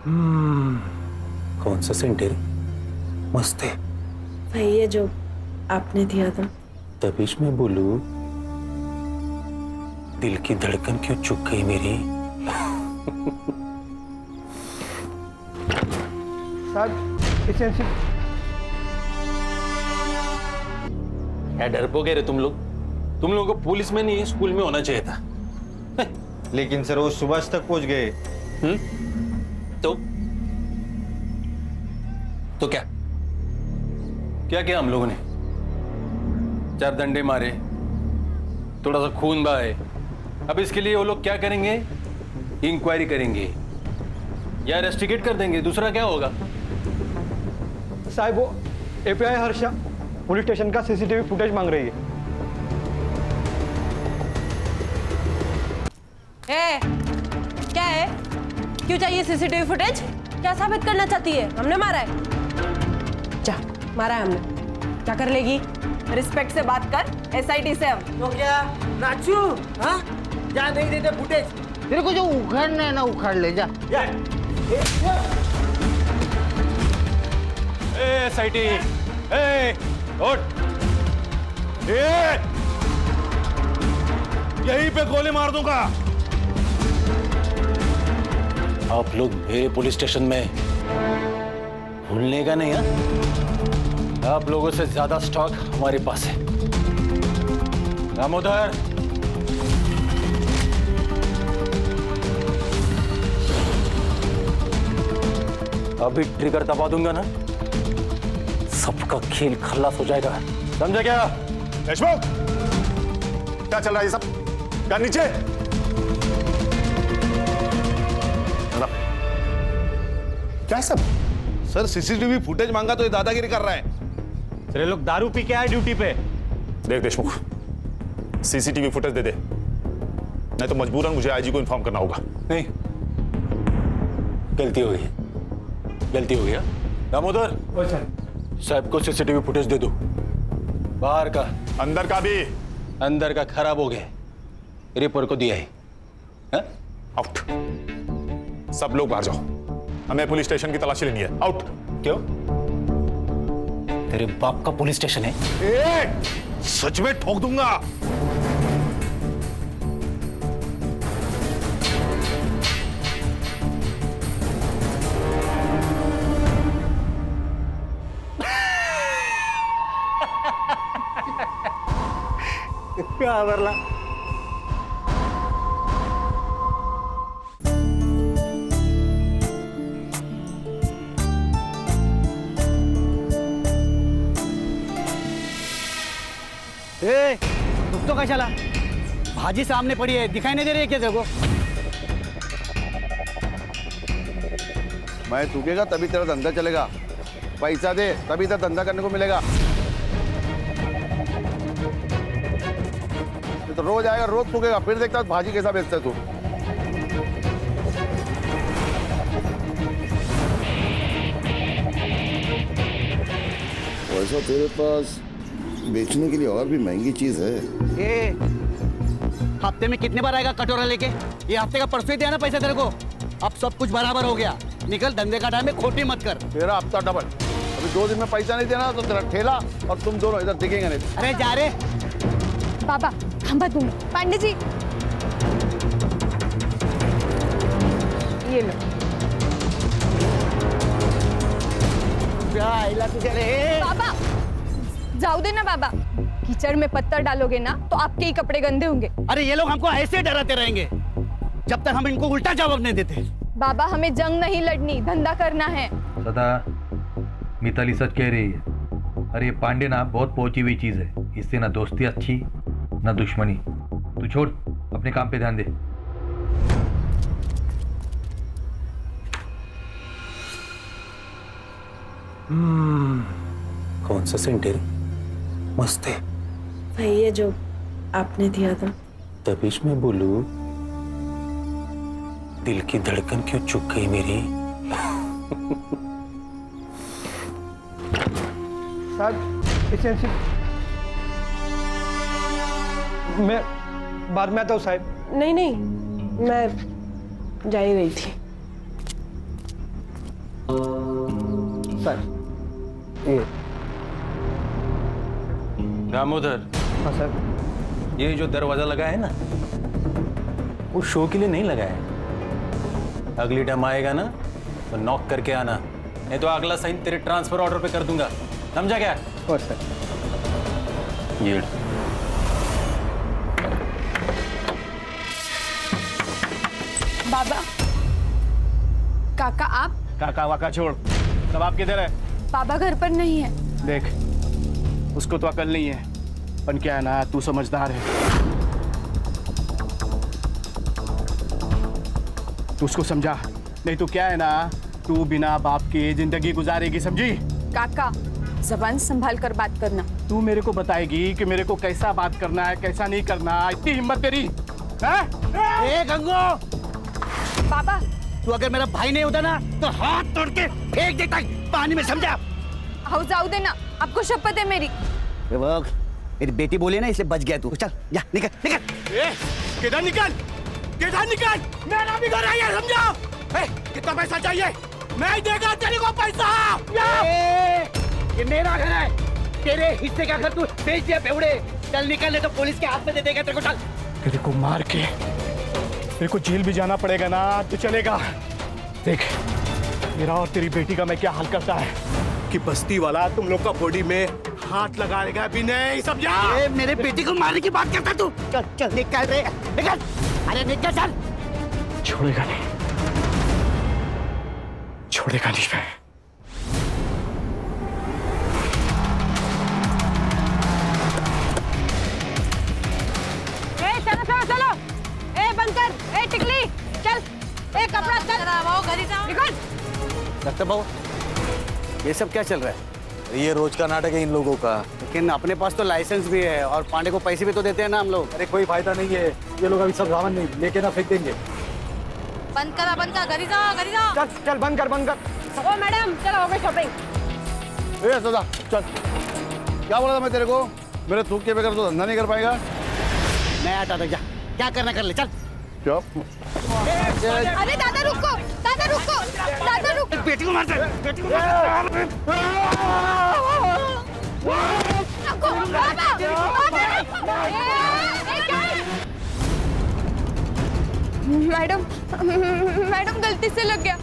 कौन सा सेंट है? मस्त है। वही है जो आपने दिया था। तभी मैं बोलूं, दिल की धड़कन क्यों चुक गई मेरी? क्या डरपोके रे तुम लोग? तुम लोगों को पुलिस में नहीं स्कूल में होना चाहिए था। लेकिन सर वो सुबह तक पहुंच गए। तो क्या क्या किया हम लोगों ने? 4 डंडे मारे, थोड़ा सा खून बहाए। अब इसके लिए वो लोग क्या करेंगे? इंक्वायरी करेंगे या रेस्टिकेट कर देंगे। दूसरा क्या होगा? साहब वो एपीआई हर्षा पुलिस स्टेशन का सीसीटीवी फुटेज मांग रही है। क्या है? क्यों चाहिए सीसीटीवी फुटेज? क्या साबित करना चाहती है? हमने मारा है? जा, मारा है हमने। क्या कर लेगी? रिस्पेक्ट से बात कर। एसआईटी से हम तो क्या नाचू? हाँ, क्या नहीं देते फुटेज? तेरे को जो उखाड़ना है ना उखाड़ ले जा। एसआईटी, उठ! यहीं पे गोली मार दूंगा। आप लोग मेरे पुलिस स्टेशन में भूलने का नहीं है? आप लोगों से ज्यादा स्टॉक हमारे पास है। दामोदर, अभी ट्रिगर दबा दूंगा ना, सबका खेल खल्लास हो जाएगा। समझा क्या? देशमुख, क्या चल रहा है ये सब? क्या नीचे? क्या सब? सर सीसीटीवी फुटेज मांगा तो ये दादागिरी कर रहा है। सर ये लोग दारू पी के आए ड्यूटी पे। देख देशमुख, सीसीटीवी फुटेज दे दे, नहीं तो मजबूरन मुझे आईजी को इन्फॉर्म करना होगा। नहीं, गलती हो गई, गलती हो गया। दामोदर, साहब को सीसीटीवी फुटेज दे दो। बाहर का, अंदर का भी। अंदर का खराब हो गया, रिपोर्ट को दिया है। आउट। सब लोग बाहर जाओ, हमें पुलिस स्टेशन की तलाशी लेनी है। आउट। क्यों? तेरे बाप का पुलिस स्टेशन है? सच में ठोक दूंगा। क्या बरला? रुक तो कशाला? भाजी सामने पड़ी है, दिखाई नहीं दे रही है क्या तेरे को? मैं थूकेगा तभी तेरा धंधा चलेगा। पैसा दे तभी तेरा धंधा करने को मिलेगा। तो रोज आएगा, रोज थूकेगा, फिर देखता भाजी कैसा बेचता है तू। वैसा तेरे पास बेचने के लिए और भी महंगी चीज है। हफ्ते में कितने बार आएगा कटोरा लेके? ये हफ्ते का परसों ही दिया ना पैसा तेरे को। अब सब कुछ बराबर हो गया, निकल, धंधे का टाइम में खोटी मत कर। तेरा हफ्ता डबल। अभी 2 दिन में पैसा नहीं देना तो तेरा ठेला और तुम दोनों इधर दिखेंगे नहीं। अरे जा रे बाबा, हम बात दूंगी। पांडे जी, ये लो। बाबा जाओ दे ना बाबा, कीचड़ में पत्थर डालोगे ना तो आपके ही कपड़े गंदे होंगे। अरे ये लोग हमको ऐसे डराते रहेंगे जब तक हम इनको उल्टा जवाब नहीं देते। बाबा हमें जंग नहीं लड़नी, धंधा करना है। सदा मिताली सच कह रही है। अरे ये पांडे ना बहुत पहुंची हुई चीज है, इससे ना दोस्ती अच्छी ना दुश्मनी। तू छोड़, अपने काम पे ध्यान दे। कौन सा सेंट है? मस्त है। वही है जो आपने दिया था। तभी मैं बोलूं, दिल की धड़कन क्यों चुक गई मेरी? साहब एसेंशियल, मैं बाद में आता हूँ साहब। नहीं नहीं, मैं जा ही रही थी। सर ये दामोदर, हाँ सर। ये जो दरवाजा लगा है ना, वो शो के लिए नहीं लगा है। अगली टाइम आएगा ना तो नॉक करके आना, नहीं तो अगला साइन तेरे ट्रांसफर ऑर्डर पे कर दूंगा, समझा क्या? और सर ये बाबा, काका आप? काका वाका छोड़, तब आप किधर है? बाबा घर पर नहीं है। देख, उसको तो अकल नहीं है, पर क्या है ना, तू समझदार है। तू उसको समझा, नहीं तो क्या है ना, तू बिना बाप के जिंदगी गुजारेगी, समझी? काका, जबान संभाल कर बात करना। तू मेरे को बताएगी कि मेरे को कैसा बात करना है, कैसा नहीं करना। इतनी हिम्मत तेरी है? ए गंगो, बाबा, तू अगर मेरा भाई नहीं होता ना तो हाथ तोड़ के फेंक देता पानी में, समझा? आओ जाओ देना, आपको शपथ है मेरी। मेरी बेटी बोली ना, इसलिए बच गया तू। चल जा, निकल निकल। किधर निकल, किधर निकल, मेरा भी घर है, समझा? कितना पैसा चाहिए? मैं देगा तेरे को पैसा। ये मेरा घर है, तेरे हिस्से का घर तू बेच दिया बेवड़े। चल निकल, नहीं तो पुलिस के हाथ में दे देगा तेरे को। चल, तेरे को मार के मेरे को जेल भी जाना पड़ेगा ना तो चलेगा। देख, मेरा और तेरी बेटी का मैं क्या हाल करता है कि बस्ती वाला तुम लोग का बॉडी में हाथ लगाएगा भी नहीं, समझा? मेरे बेटी को मारने की बात करता तू। चल चल निकल रे, निकल। अरे निकल, चल। छोड़ेगा नहीं, छोड़ेगा नहीं मैं। चलो चलो चलो, ए बंद कर, ए टिकली चल, ए कपड़ा चल, निकल। डॉक्टर बाबू, ये सब क्या चल रहा है? ये रोज का नाटक है इन लोगों का। लेकिन अपने पास तो लाइसेंस भी है और पांडे को पैसे भी तो देते हैं ना हम लोग। अरे कोई फायदा नहीं है, ये लोग अभी सब सामान नहीं लेके ना फेंक देंगे। बंद कर, घरी जाओ, घरी जाओ। चल चल, बंद कर, बंद कर। ओ मैडम, चलो हो गई शॉपिंग। ए सदा, चल। क्या बोला था मैं तेरे को? मेरे थूक के बगैर तो धंधा नहीं कर पाएगा। मैं आता था, जा क्या करना कर ले, चल। अरे दादा रुको, दादा रुको, दादा रुको। बेटी को मारते, बेटी को मैडम, मैडम गलती से लग गया।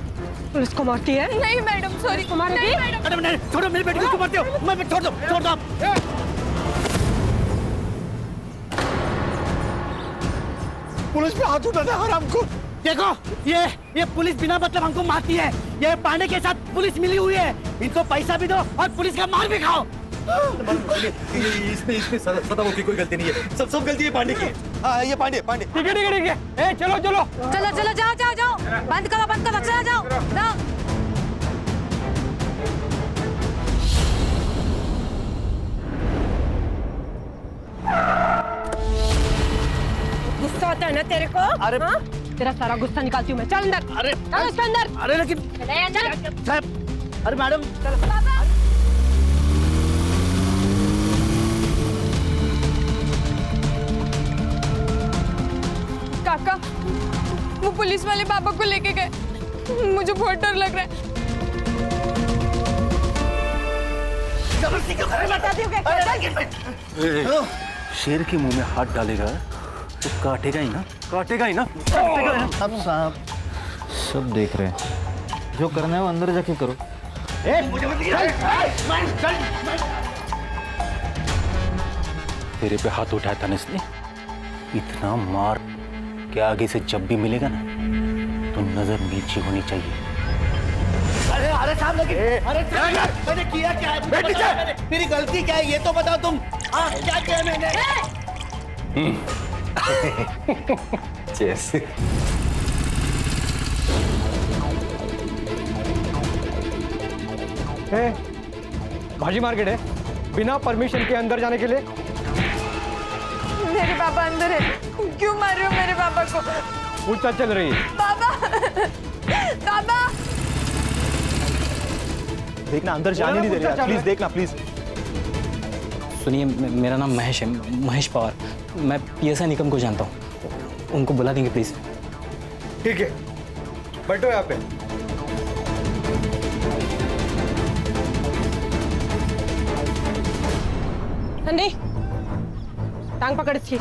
पुलिस को मारती है? नहीं मैडम, सॉरी। नहीं मैडम, नहीं, छोड़ो, मेरी बेटी को क्यों मारते हो? मैं छोड़ दो आप। पुलिस पे हाथ उठाता है हराम को। देखो, ये पुलिस बिना मतलब हमको मारती है। ये पांडे के साथ पुलिस मिली हुई है। इनको पैसा भी दो और पुलिस का मार भी खाओ। इसमें सदाम की कोई गलती नहीं है, सब गलती है पांडे की। हाँ, ये पांडे। ठीक है। ए चलो चलो चलो चलो, जाओ, बंद करो, चलो जाओ। गुस्सा आता है ना तेरे को? अरे हाँ? तेरा सारा गुस्सा निकालती हूँ मैं। चल अंदर। अरे चलो इसके अंदर। अरे लेकिन, अरे मैडम, काका, वो पुलिस वाले बाबा को लेके गए। मुझे बहुत डर लग रहा है। शेर के मुंह में हाथ डालेगा तो काटेगा ही ना। अब साहब सब देख रहे हैं, जो करना है वो अंदर जाके करो। तेरे पे हाथ उठाया था ना इसने, इतना मार कि आगे से जब भी मिलेगा ना तो नजर नीचे होनी चाहिए। अरे साहब, लेकिन मैंने किया क्या है? मेरी गलती क्या है ये तो बताओ तुम। क्या किया मैंने? जैसे भाजी मार्केट है, बिना परमिशन के अंदर जाने के लिए। मेरे पापा अंदर है, क्यों मार रहे हो मेरे पापा को? पूछताछ चल रही है। पापा, पापा। देखना, अंदर जाने नहीं दे रहे, प्लीज देखना, प्लीज। सुनिए, मेरा नाम महेश है, महेश पवार। मैं पीएसआई निकम को जानता हूँ, उनको बुला देंगे प्लीज। ठीक है, बैठो यहाँ पे। संडी टांग पकड़ इसकी।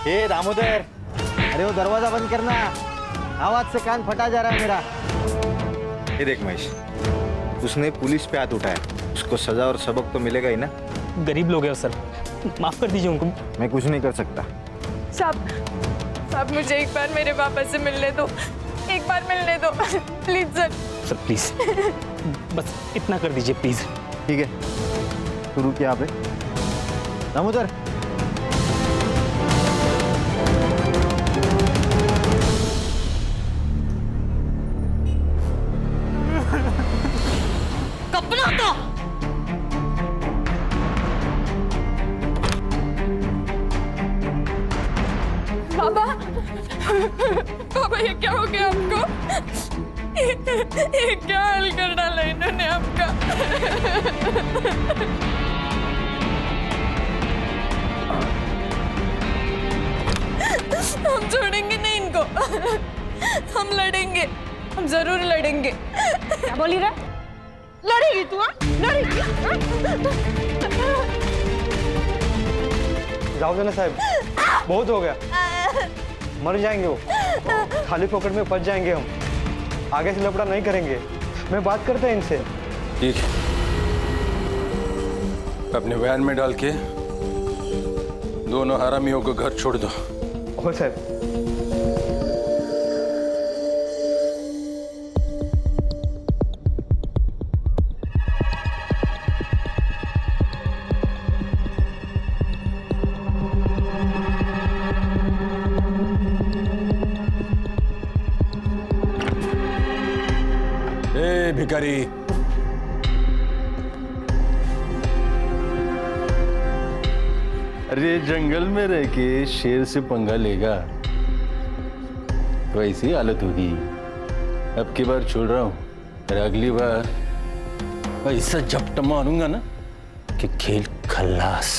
ए दामोदर, अरे वो दरवाजा बंद करना, आवाज से कान फटा जा रहा है मेरा। ये देख महेश, उसने पुलिस पे हाथ उठाया, उसको सजा और सबक तो मिलेगा ही ना। गरीब लोग हैं सर, माफ कर दीजिए उनको। मैं कुछ नहीं कर सकता। साहब मुझे एक बार मेरे पापा से मिलने दो, एक बार मिलने दो प्लीज सर। सर प्लीज बस इतना कर दीजिए प्लीज। ठीक है, शुरू किया आपने। दामोदर, कपड़ा तो पापा ये क्या हो गया आपको? ये क्या हाल कर डाला इन्होंने आपका? हम छोड़ेंगे नहीं इनको, हम लड़ेंगे, हम जरूर लड़ेंगे। क्या बोली रे? लड़ेगी तू? लड़ेगी? जाओ देना साहब, बहुत हो गया, मर जाएंगे वो, खाली पॉकेट में फंस जाएंगे हम। आगे से लफड़ा नहीं करेंगे, मैं बात करता है इनसे। ठीक है, अपने वैन में डाल के दोनों हरामियों को घर छोड़ दो। हो साहब। भिखारी, अरे जंगल में रह के शेर से पंगा लेगा तो ऐसी हालत होगी। अब की बार छोड़ रहा हूं, पर अगली बार ऐसा झपटा मारूंगा ना कि खेल खल्लास।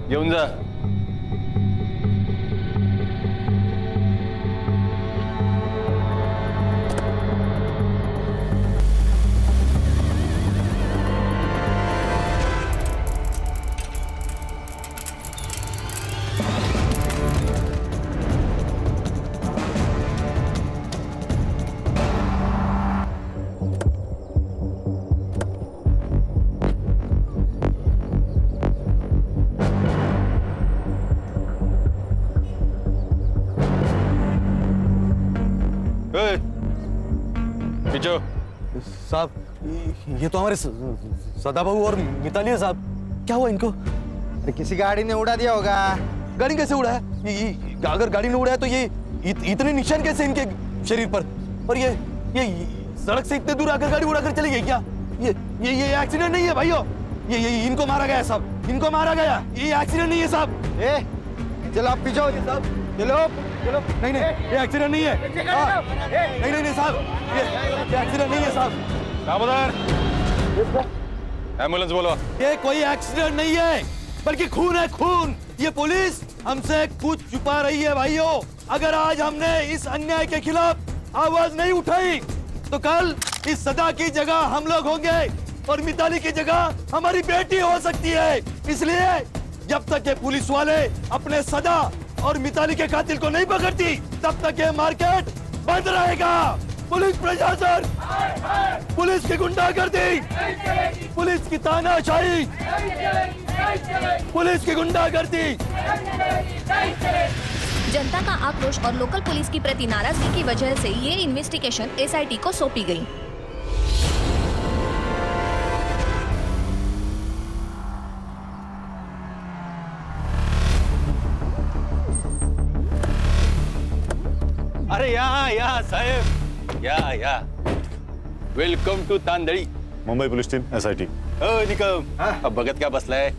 येऊन जा। साहब, ये तो हमारे सदाबाबू और मिताली है साहब। क्या हुआ इनको? अरे किसी गाड़ी ने उड़ा दिया होगा। गाड़ी कैसे उड़ा है? अगर गाड़ी ने उड़ाया तो ये इतने निशान कैसे इनके शरीर पर? और ये सड़क से इतने दूर आकर गाड़ी उड़ाकर चली गई क्या? ये एक्सीडेंट नहीं है भाइयों, ये इनको मारा गया साहब, इनको मारा गया। ये एक्सीडेंट नहीं है साहब। चलो आप पीछे हो साहब, चलो चलो। नहीं ये एक्सीडेंट नहीं है। नहीं साहब, ये एक्सीडेंट नहीं है साहब। दामोदर, एम्बुलेंस बोलो। ये कोई एक्सीडेंट नहीं है, बल्कि खून है खून। ये पुलिस हमसे कुछ छुपा रही है भाइयों। अगर आज हमने इस अन्याय के खिलाफ आवाज नहीं उठाई तो कल इस सदा की जगह हम लोग होंगे और मिताली की जगह हमारी बेटी हो सकती है। इसलिए जब तक ये पुलिस वाले अपने सदा और मिताली के कातिल को नहीं पकड़ती तब तक ये मार्केट बंद रहेगा। पुलिस प्रशासन, पुलिस की गुंडागर्दी, पुलिस की तानाशाही, पुलिस की गुंडागर्दी। जनता का आक्रोश और लोकल पुलिस की प्रति नाराजगी की वजह से ये इन्वेस्टिगेशन एसआईटी को सौंपी गई। अरे या साहेब, या welcome to Tandali. Mumbai police team SIT. Nikam, अब भगत क्या बसला है?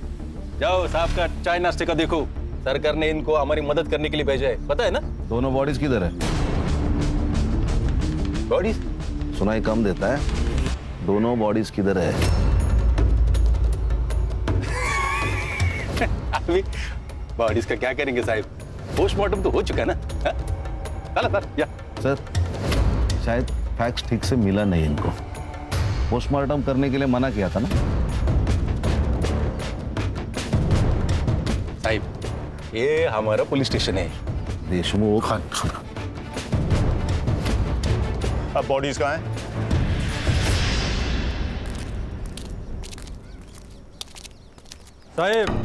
जाओ साहब का चाय नाश्ते का देखो। सरकार ने इनको हमारी मदद करने के लिए भेजा है, पता है ना? दोनों बॉडीज किधर है? बॉडीज सुनाई कम देता है। दोनों बॉडीज किधर है? अभी बॉडीज का क्या करेंगे साहब, पोस्टमार्टम तो हो चुका ना। चला सर, या सर शायद फैक्ट्स ठीक से मिला नहीं इनको, पोस्टमार्टम करने के लिए मना किया था ना साहब। ये हमारा पुलिस स्टेशन है। देशमुख अब बॉडीज कहाँ हैं? साहब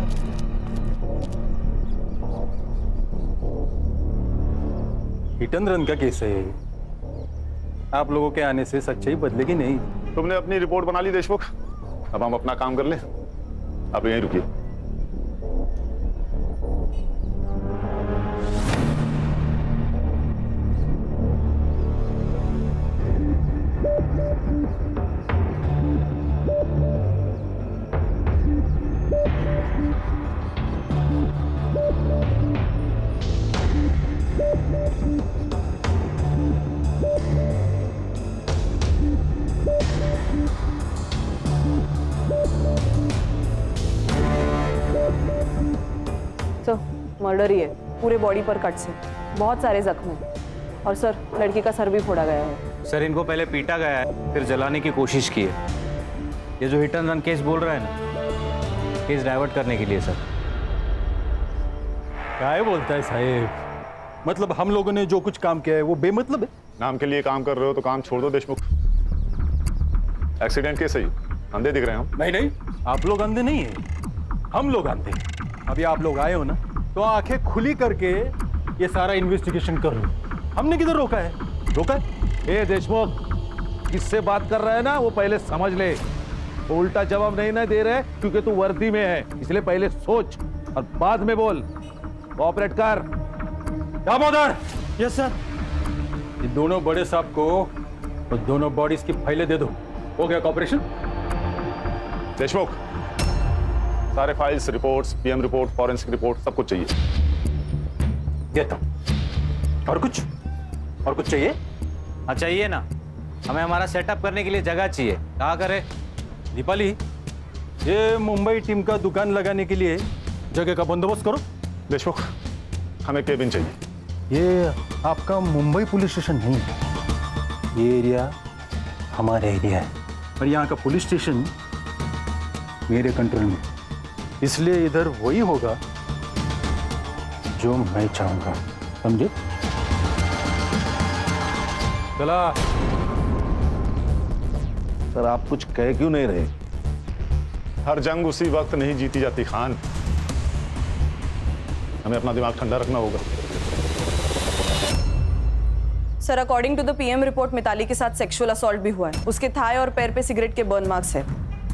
हिट एंड रन का केस है, आप लोगों के आने से सच्चाई बदलेगी नहीं। तुमने अपनी रिपोर्ट बना ली देशमुख, अब हम अपना काम कर लें। आप यहीं रुकिए। मर्डर ही है, पूरे बॉडी पर कट्स हैं, बहुत सारे जख्म हैं और सर लड़की का सर भी फोड़ा गया है। सर इनको पहले पीटा गया है, फिर जलाने की कोशिश की है। ये जो हिट एंड रन केस बोल रहा है ना, केस डाइवर्ट करने के लिए सर। क्या बोलता है साहब, मतलब हम लोगों ने जो कुछ काम किया है वो बेमतलब है? नाम के लिए काम कर रहे हो तो काम छोड़ दो देशमुख। एक्सीडेंट केस है, अंधे दिख रहे हैं हम। नहीं नहीं, आप लोग अंधे नहीं है, हम लोग अंधे हैं। अभी आप लोग आए हो ना, तो आंखें खुली करके ये सारा इन्वेस्टिगेशन कर लो। हमने किधर रोका है? रोका है? ए देशमुख, किससे बात कर रहा है ना वो पहले समझ ले। वो उल्टा जवाब नहीं ना दे रहे क्योंकि तू वर्दी में है, इसलिए पहले सोच और बाद में बोल। कोऑपरेट कर। दामोदर। Yes sir. ये दोनों बड़े साहब को और दोनों बॉडीज की फाइलें दे दो। हो गया कॉपरेशन? देशमुख, सारे files, reports, PM report, forensic report, सब कुछ चाहिए। देता हूं। और कुछ? और कुछ चाहिए? हाँ चाहिए ना, हमें हमारा सेटअप करने के लिए जगह चाहिए। कहाँ करें? दीपाली, ये मुंबई टीम का दुकान लगाने के लिए जगह का बंदोबस्त करो। देशमुख, हमें केबिन चाहिए। ये आपका मुंबई पुलिस स्टेशन नहीं है, ये एरिया हमारा एरिया है और यहाँ का पुलिस स्टेशन मेरे कंट्रोल में, इसलिए इधर वही होगा जो मैं चाहूंगा, समझे? चला। सर आप कुछ कह क्यों नहीं रहे? हर जंग उसी वक्त नहीं जीती जाती खान, हमें अपना दिमाग ठंडा रखना होगा। Sir according to the PM report Mitali के साथ सेक्सुअल असॉल्ट भी हुआ है। उसके थाई और पैर पे सिगरेट के बर्न मार्क्स है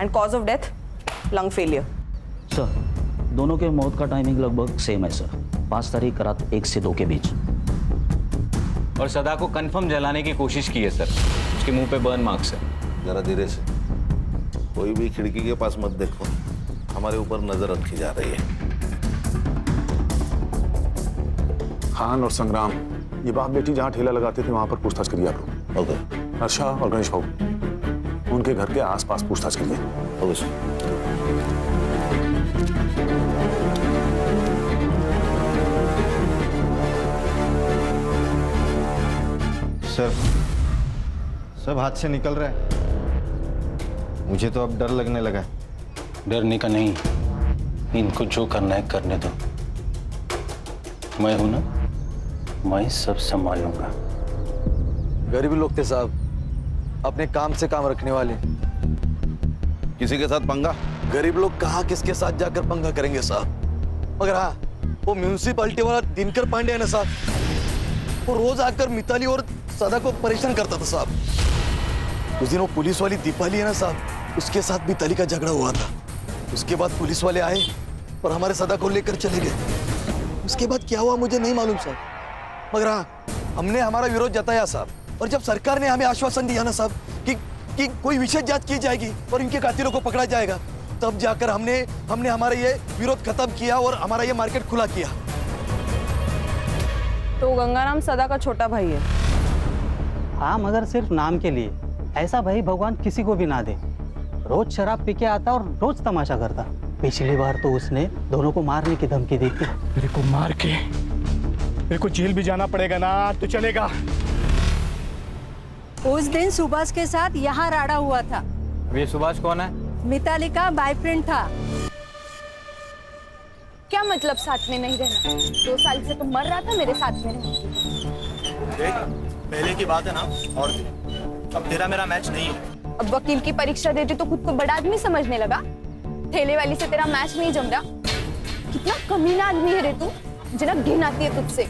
and cause of death lung failure. Sir दोनों के मौत का टाइमिंग लगभग सेम है सर, 5 तारीख रात 1 से 2 के बीच। और सदा को कंफर्म जलाने की कोशिश की है सर, उसके मुंह पे बर्न मार्क्स है। जरा धीरे से, कोई भी खिड़की के पास मत देखो, हमारे ऊपर नजर रखी जा रही है। खान और संग्राम, ये बाप बेटी जहाँ ठेला लगाते थे वहां पर पूछताछ करिए आप लोग। ओके। हर्षा और गणेश बाबू, उनके घर के आसपास पूछताछ करिए। Okay sir. सब हाथ से निकल रहा है, मुझे तो अब डर लगने लगा। डरने का नहीं, इनको जो करना है करने दो। मैं हूं ना, मैं सब संभालूंगा। गरीब लोग थे साहब, अपने काम से काम रखने वाले। किसी के साथ पंगा? गरीब लोग कहाँ किसके साथ जाकर पंगा करेंगे साहब। मगर हाँ, वो म्यूनिसिपालिटी वाला दिनकर पांडे है ना साहब, वो रोज आकर मिताली और सदा को परेशान करता था साहब। उस दिन वो पुलिस वाली दीपाली है ना साहब, उसके साथ मिताली का झगड़ा हुआ था। उसके बाद पुलिस वाले आए और हमारे सदा को लेकर चले गए। उसके बाद क्या हुआ मुझे नहीं मालूम साहब, मगर हाँ, हमने हमारा विरोध जताया साहब। और जब सरकार ने हमें आश्वासन दिया ना साहब कि कोई विशेष जांच की जाएगी और इनके कातिलों को पकड़ा जाएगा, तब जाकर हमने हमारा ये विरोध खत्म किया और हमारा ये मार्केट खुला किया। तो गंगाराम सदा का छोटा भाई है? हाँ मगर सिर्फ नाम के लिए। ऐसा भाई भगवान किसी को भी ना दे। रोज शराब पी के आता और रोज तमाशा करता। पिछली बार तो उसने दोनों को मारने की धमकी दी थी। मेरे को मार के मेरे को जेल भी जाना पड़ेगा ना तो चलेगा। उस दिन सुभाष के साथ यहाँ राड़ा हुआ था। ये सुभाष कौन है? मिताली का बॉयफ्रेंड था। क्या मतलब साथ में नहीं रहना? 2 साल से तो मर रहा था मेरे साथ में रहना। देख, पहले की बात है ना, और अब तेरा मेरा मैच नहीं है। अब वकील की परीक्षा देती तो खुद को बड़ा आदमी समझने लगा। ठेले वाली से तेरा मैच नहीं जम रहा। कितना कमीना आदमी है रे तू, मुझे ना घिन आती है तुझसे।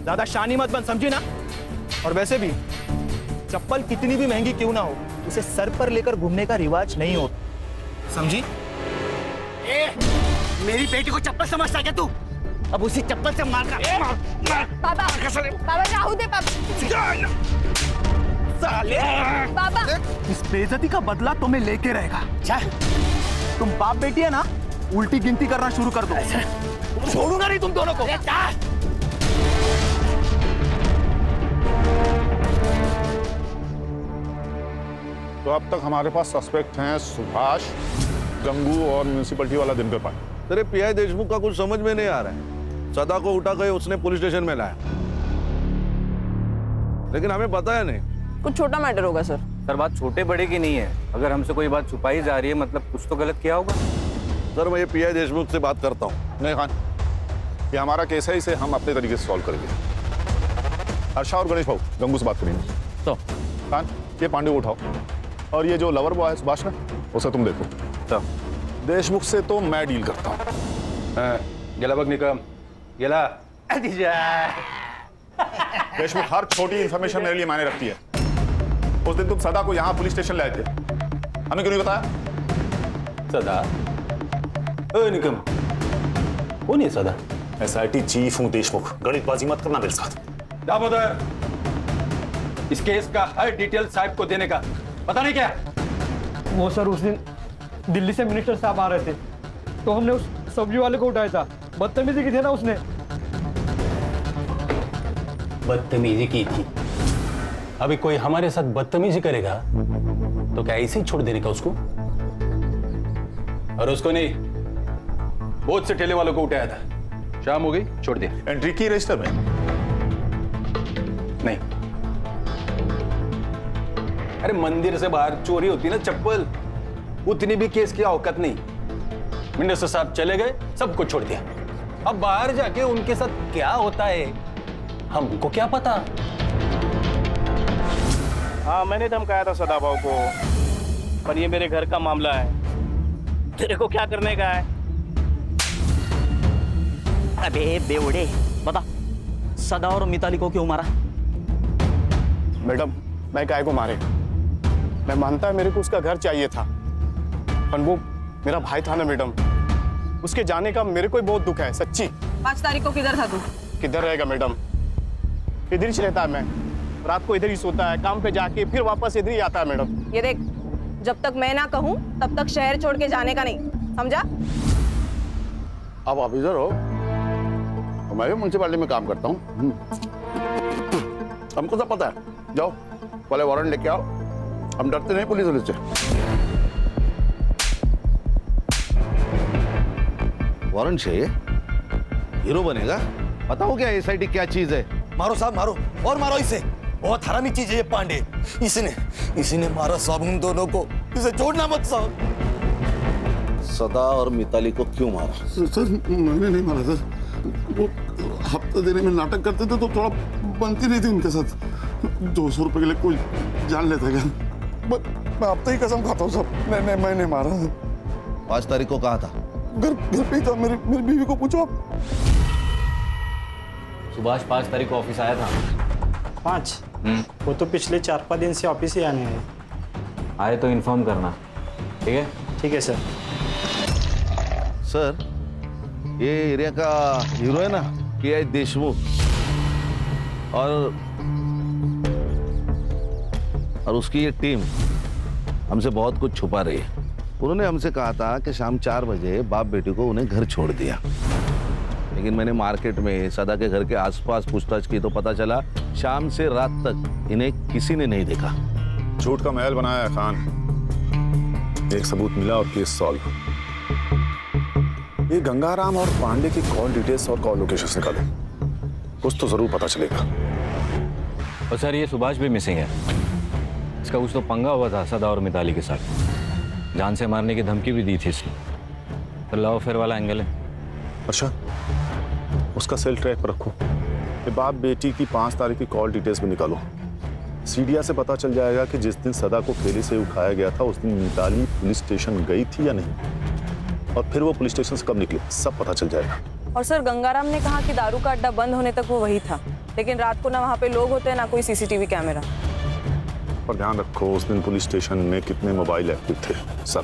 ज्यादा शानी मत बन, समझी ना? और वैसे भी चप्पल कितनी भी महंगी क्यों ना हो, उसे सर पर लेकर घूमने का रिवाज नहीं होता, समझी? मेरी बेटी को चप्पल समझता क्या तू? अब उसी चप्पल से मार पापा, पापा राहू दे पापा। साले! पापा, इस बेइज्जती का बदला तुम्हें लेके रहेगा। तुम बाप बेटी है ना, उल्टी गिनती करना शुरू कर दो। छोड़ूंगा नहीं तुम दोनों को। तो अब तक हमारे पास सस्पेक्ट हैं सुभाष, गंगू और म्यूनिसिपैलिटी वाला दिनकर पांडे। तेरे पीआई देशमुख का कुछ समझ में नहीं आ रहा है। सदा को उठा के उसने पुलिस स्टेशन में लाया, लेकिन हमें पता है नहीं। कुछ छोटा मैटर होगा सर। सर बात छोटे बड़े की नहीं है। अगर हमसे कोई बात छुपाई जा रही है मतलब कुछ तो गलत किया होगा। सर मैं ये पीआई देशमुख से बात करता हूँ। नहीं खान, ये हमारा केस है, इसे हम अपने तरीके से सॉल्व करेंगे। हर्षा और गणेश भाऊ गंगू से बात करेंगे। तो खान, ये पांडे को उठाओ और ये जो लवर बॉय है सुभाष ना, उसे तुम देखो। तो देशमुख से तो मैं डील करता हूँ। गेला बघ निकम, गेला। देशमुख हर छोटी इंफॉर्मेशन मेरे लिए मायने रखती है। उस दिन तुम सदा को यहाँ पुलिस स्टेशन लाए थे, हमें क्यों नहीं बताया? सदा? निकम, कौन है सदा? एसआईटी चीफ हूँ देशमुख, गणितबाजी मत करना मेरे साथ। दामोदर, इस केस का हर डिटेल साहब को देने का पता नहीं क्या? वो सर उस दिन दिल्ली से मिनिस्टर साहब आ रहे थे, तो हमने उस सब्जी वाले को उठाया था। बदतमीजी की थी ना उसने। बदतमीजी की थी? अभी कोई हमारे साथ बदतमीजी करेगा तो क्या ऐसे ही छोड़ देने का उसको? और उसको नहीं, बहुत से ठेले वालों को उठाया था। शाम हो गई, छोड़ दिया। एंट्री की रजिस्टर में? नहीं। अरे मंदिर से बाहर चोरी होती ना चप्पल, उतनी भी केस की औकात नहीं। मिनिस्टर साहब चले गए, सबको छोड़ दिया। अब बाहर जाके उनके साथ क्या होता है हमको क्या पता? हाँ, मैंने धमकाया था सदाभाव को, पर ये मेरे घर का मामला है। तेरे को क्या करने का है? अबे बेवड़े, बता सदा और मिताली को क्यों मारा? मैडम, मैं काय को मारे? मैं मानता है मेरे को उसका घर चाहिए था, पर वो मेरा भाई था ना मैडम, उसके जाने का मेरे को ही बहुत दुख है, सच्ची। 5 तारीख को किधर था तू? किधर रहेगा मैडम? इधर ही रहता है। मैं रात को इधर ही सोता है, काम पे जाके फिर वापस इधर ही आता है मैडम। ये देख, जब तक मैं ना कहूँ तब तक शहर छोड़ के जाने का नहीं, समझा? आप ऑफिसर हो, मैं भी म्यूनसिपालिटी में काम करता हूँ। हमको सब पता है। जाओ पहले वारंट लेके आओ, हम डरते नहीं पुलिस वाले से। वारंट चाहिए? हीरो बनेगा? बताओ क्या एसआईटी क्या चीज है? मारो साहब, मारो और मारो इसे। बहुत हरामी चीज है ये पांडे। इसने मारा साहब उन दोनों को। इसे छोड़ना मत साहब। सदा और मिताली को क्यों मारा? सर मैंने नहीं मारा सर, वो हफ्ता देने में नाटक करते थे तो थोड़ा बनती नहीं थी उनके साथ। 200 रुपए के लिए कोई जान लेता क्या? मैं हफ्ता ही कसम खाता हूँ सर, मैं नहीं मारा। 5 तारीख को कहा था? घर पे ही था। मेरी बीवी को पूछो आप। सुभाष 5 तारीख को ऑफिस आया था। 5? वो तो पिछले 4-5 दिन से ऑफिस ही आने हैं। आए तो इन्फॉर्म करना, ठीक है? ठीक है सर। सर ये एरिया का हीरो है ना पीआई देशमुख, और उसकी ये टीम हमसे बहुत कुछ छुपा रही है। उन्होंने हमसे कहा था कि शाम 4 बजे बाप बेटी को उन्हें घर छोड़ दिया, लेकिन मैंने मार्केट में सदा के घर के आसपास पूछताछ की तो पता चला शाम से रात तक इन्हें किसी ने नहीं देखा। झूठ का महल बनाया है खान। एक सबूत मिला और केस सॉल्व। ये गंगाराम और पांडे की कॉल डिटेल्स और कॉल लोकेशंस निकाले, कुछ तो जरूर पता चलेगा। और सर ये सुभाष भी मिसिंग है। इसका कुछ तो पंगा हुआ था सदा और मिताली के साथ, जान से मारने की धमकी भी दी थी इसने। तो लव अफेयर वाला एंगल है। अच्छा, उसका सेल ट्रैक पर रखो। ये बाप बेटी की 5 तारीख की कॉल डिटेल्स भी निकालो। सीडिया से पता चल जाएगा कि जिस दिन सदा को ठेले से उठाया गया था उस दिन मिताली पुलिस स्टेशन गई थी या नहीं, और फिर वो पुलिस स्टेशन से कब निकले, सब पता चल जाएगा। और सर गंगाराम ने कहा कि दारू का अड्डा बंद होने तक वो वही था, लेकिन रात को ना वहाँ पे लोग होते हैं ना कोई सीसीटीवी कैमरा। पर ध्यान रखो उस दिन पुलिस स्टेशन में कितने मोबाइल एक्टिव थे, सब।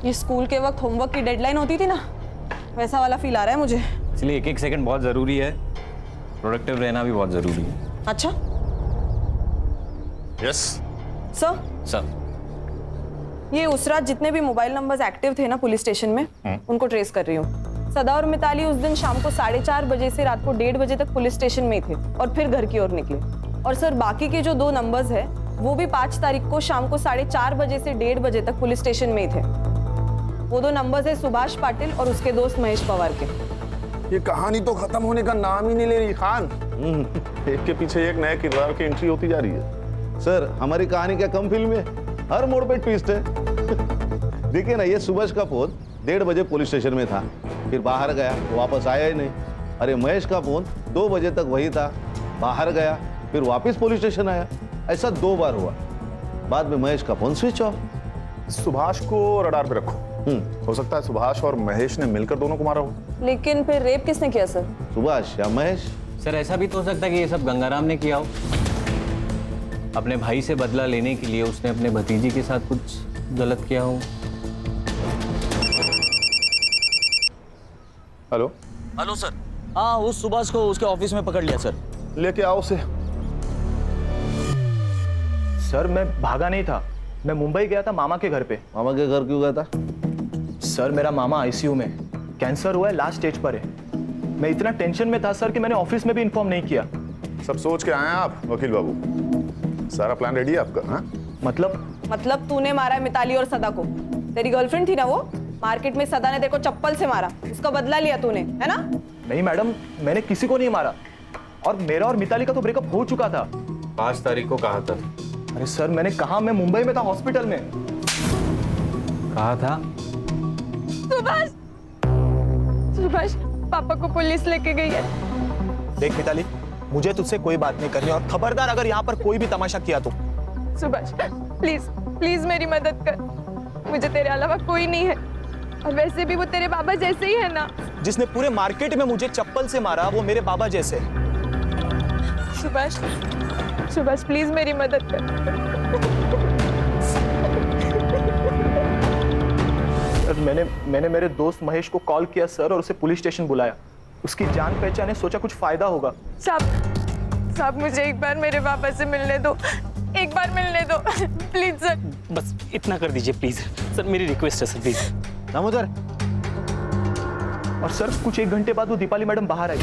ये स्कूल के वक्त होमवर्क की डेडलाइन होती थी ना, वैसा वाला फील आ रहा है मुझे। इसलिए एक एक सेकंड बहुत जरूरी है, प्रोडक्टिव रहना भी बहुत जरूरी है। अच्छा यस सर, ये उस रात जितने भी मोबाइल नंबर्स एक्टिव थे ना पुलिस स्टेशन में, उनको ट्रेस कर रही हूँ। सदा और मिताली उस दिन शाम को 4:30 बजे से रात को 1:30 बजे तक पुलिस स्टेशन में ही थे और फिर घर की ओर निकले। और सर बाकी के जो 2 नंबर्स है वो भी 5 तारीख को शाम को 4:30 बजे से 1:30 बजे तक पुलिस स्टेशन में ही थे। वो 2 नंबर्स है सुभाष पाटिल और उसके दोस्त महेश पवार के। ये कहानी तो खत्म होने का नाम ही नहीं ले रही खान। एक के पीछे एक नए किरदार की एंट्री होती जा रही है। सर हमारी कहानी क्या कम फिल्म है, हर मोड़ पे ट्विस्ट है। देखिए ना, ये सुभाष का फोन 1:30 बजे पुलिस स्टेशन में था, फिर बाहर गया, वापस आया ही नहीं। अरे महेश का फोन 2 बजे तक वही था, बाहर गया, फिर वापस पुलिस स्टेशन आया। ऐसा 2 बार हुआ। बाद में महेश का फोन स्विच ऑफ। सुभाष को रडार पे रखो। हो सकता है सुभाष और महेश ने मिलकर दोनों को मारा हो। लेकिन फिर रेप किसने किया सर? सुभाष या महेश? सर ऐसा भी तो हो सकता है कि ये सब गंगाराम ने किया हो। अपने भाई से बदला लेने के लिए उसने अपने भतीजी के साथ कुछ गलत किया हो। हेलो हेलो सर, हाँ उस सुभाष को उसके ऑफिस में पकड़ लिया सर। लेके आओ उसे। सर मैं भागा नहीं था, मैं मुंबई गया था मामा के घर पे। मामा के घर क्यों गया था? सर मेरा मामा आईसीयू में, कैंसर हुआ है, लास्ट स्टेज पर है। मैं इतना टेंशन में था सर कि मैंने ऑफिस में भी इन्फॉर्म नहीं किया। सब सोच के आए हैं आप वकील बाबू? सारा प्लान रेडी है आपका? हाँ मतलब तूने मारा है मिताली और सदा को? तेरी गर्लफ्रेंड थी ना वो, मार्केट में सदा ने तेरे को चप्पल से मारा, उसका बदला लिया तूने, है ना? नहीं मैडम, मैंने किसी को नहीं मारा, और मेरा और मिताली का तो ब्रेकअप हो चुका था। 5 तारीख को कहा था। अरे सर मैंने कहा, मैं मुंबई में था हॉस्पिटल में। कहा था? सुभाष पापा को पुलिस लेके गई है। देख मिताली, मुझे तुझसे कोई बात नहीं करनी, और खबरदार अगर यहाँ पर कोई भी तमाशा किया तो। सुभाष प्लीज प्लीज मेरी मदद कर, मुझे तेरे अलावा कोई नहीं है, और वैसे भी वो तेरे बाबा जैसे ही है ना। जिसने पूरे मार्केट में मुझे चप्पल से मारा वो मेरे बाबा जैसे। सुभाष सुभाष प्लीज मेरी मदद कर। मैंने मेरे दोस्त महेश को कॉल किया सर, और उसे पुलिस स्टेशन बुलाया। उसकी जान पहचान है, सोचा कुछ फायदा होगा। साहब मुझे एक बार मेरे पापा से मिलने दो, एक बार मिलने दो प्लीज सर। बस इतना कर दीजिए प्लीज सर, मेरी रिक्वेस्ट है सर प्लीज। दामोदर। और सर कुछ 1 घंटे बाद वो दीपाली मैडम बाहर आई,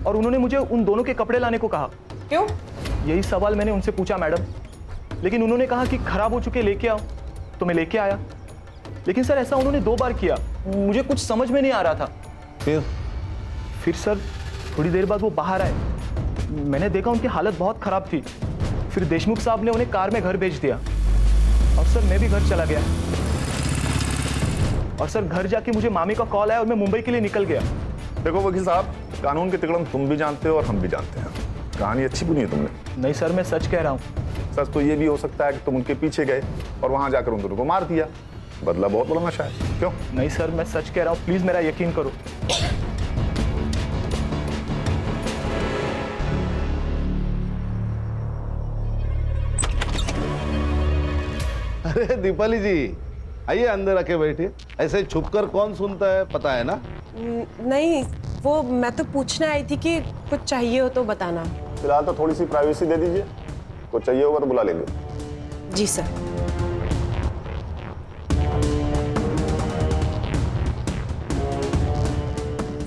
और उन्होंने मुझे उन दोनों के कपड़े लाने को कहा। क्यों? यही सवाल मैंने उनसे पूछा मैडम, लेकिन उन्होंने कहा कि खराब हो चुके लेके आओ, तो मैं लेके आया। लेकिन सर ऐसा उन्होंने 2 बार किया, मुझे कुछ समझ में नहीं आ रहा था। फिर सर थोड़ी देर बाद वो बाहर आए, मैंने देखा उनकी हालत बहुत खराब थी। फिर देशमुख साहब ने उन्हें कार में घर भेज दिया, और सर मैं भी घर चला गया। और सर घर जाके मुझे मामी का कॉल आया और मैं मुंबई के लिए निकल गया। देखो वकील साहब, कानून के तिकड़म तुम भी जानते हो और हम भी जानते हैं। कहानी अच्छी बुनी है तुमने। नहीं सर, मैं सच कह रहा हूँ। सच तो ये भी हो सकता है कि तुम उनके पीछे गए और वहां जाकर उन दोनों को मार दिया। बदला बहुत बड़ा नशा है। क्यों? नहीं सर, मैं सच कह रहा हूँ, प्लीज मेरा यकीन करो। अरे दीपाली जी, आइए अंदर आके बैठिए। ऐसे छुपकर कौन सुनता है, पता है ना? नहीं, वो मैं तो पूछने आई थी कि कुछ चाहिए हो तो बताना। फिलहाल तो थोड़ी सी प्राइवेसी दे दीजिए, कुछ चाहिए होगा तो बुला लेंगे। जी सर।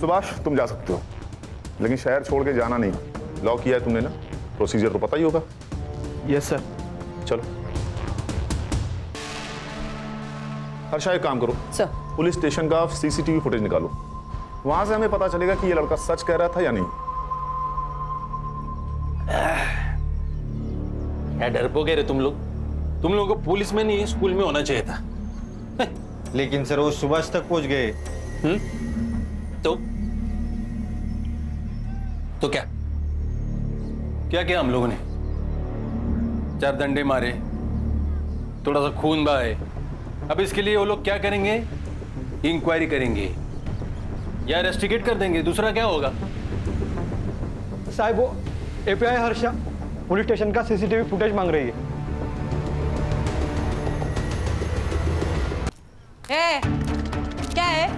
सुभाष, तुम जा सकते हो। लेकिन शहर छोड़ के जाना नहीं। लॉक किया है तुमने ना, प्रोसीजर तो पता ही होगा। Yes sir. चलो हर्षा, एक काम करो सर, पुलिस स्टेशन का सीसीटीवी फुटेज निकालो, वहां से हमें पता चलेगा कि ये लड़का सच कह रहा था या नहीं। क्या डरपोके रे तुम लोग? तुम लोगों को पुलिस में नहीं स्कूल में होना चाहिए था। लेकिन सर वो सुभाष तक पहुंच गए। तो क्या क्या किया हम लोगों ने? 4 डंडे मारे, थोड़ा सा खून बहाए। अब इसके लिए वो लोग क्या करेंगे? इंक्वायरी करेंगे या इन्वेस्टिगेट कर देंगे, दूसरा क्या होगा? साहब वो एपीआई हर्षा पुलिस स्टेशन का सीसीटीवी फुटेज मांग रही है। क्या है?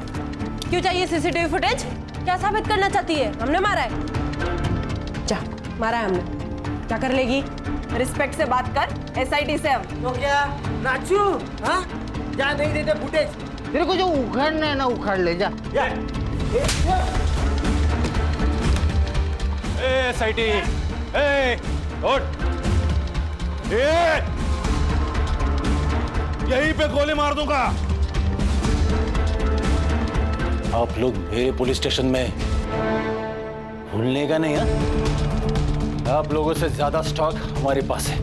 क्यों चाहिए सीसीटीवी फुटेज? क्या साबित करना चाहती है? हमने मारा है। जा, मारा है हमने। क्या कर लेगी? रिस्पेक्ट से बात कर, एसआईटी से हम। तो क्या नाचू? हाँ, जा नहीं देते फुटेज। तेरे को जो उखाड़ना है ना उखाड़ ले जा। एसआईटी, उठ! यहीं पे गोली मार दूंगा। आप लोग मेरे पुलिस स्टेशन में भूलने का नहीं है? आप लोगों से ज्यादा स्टॉक हमारे पास है।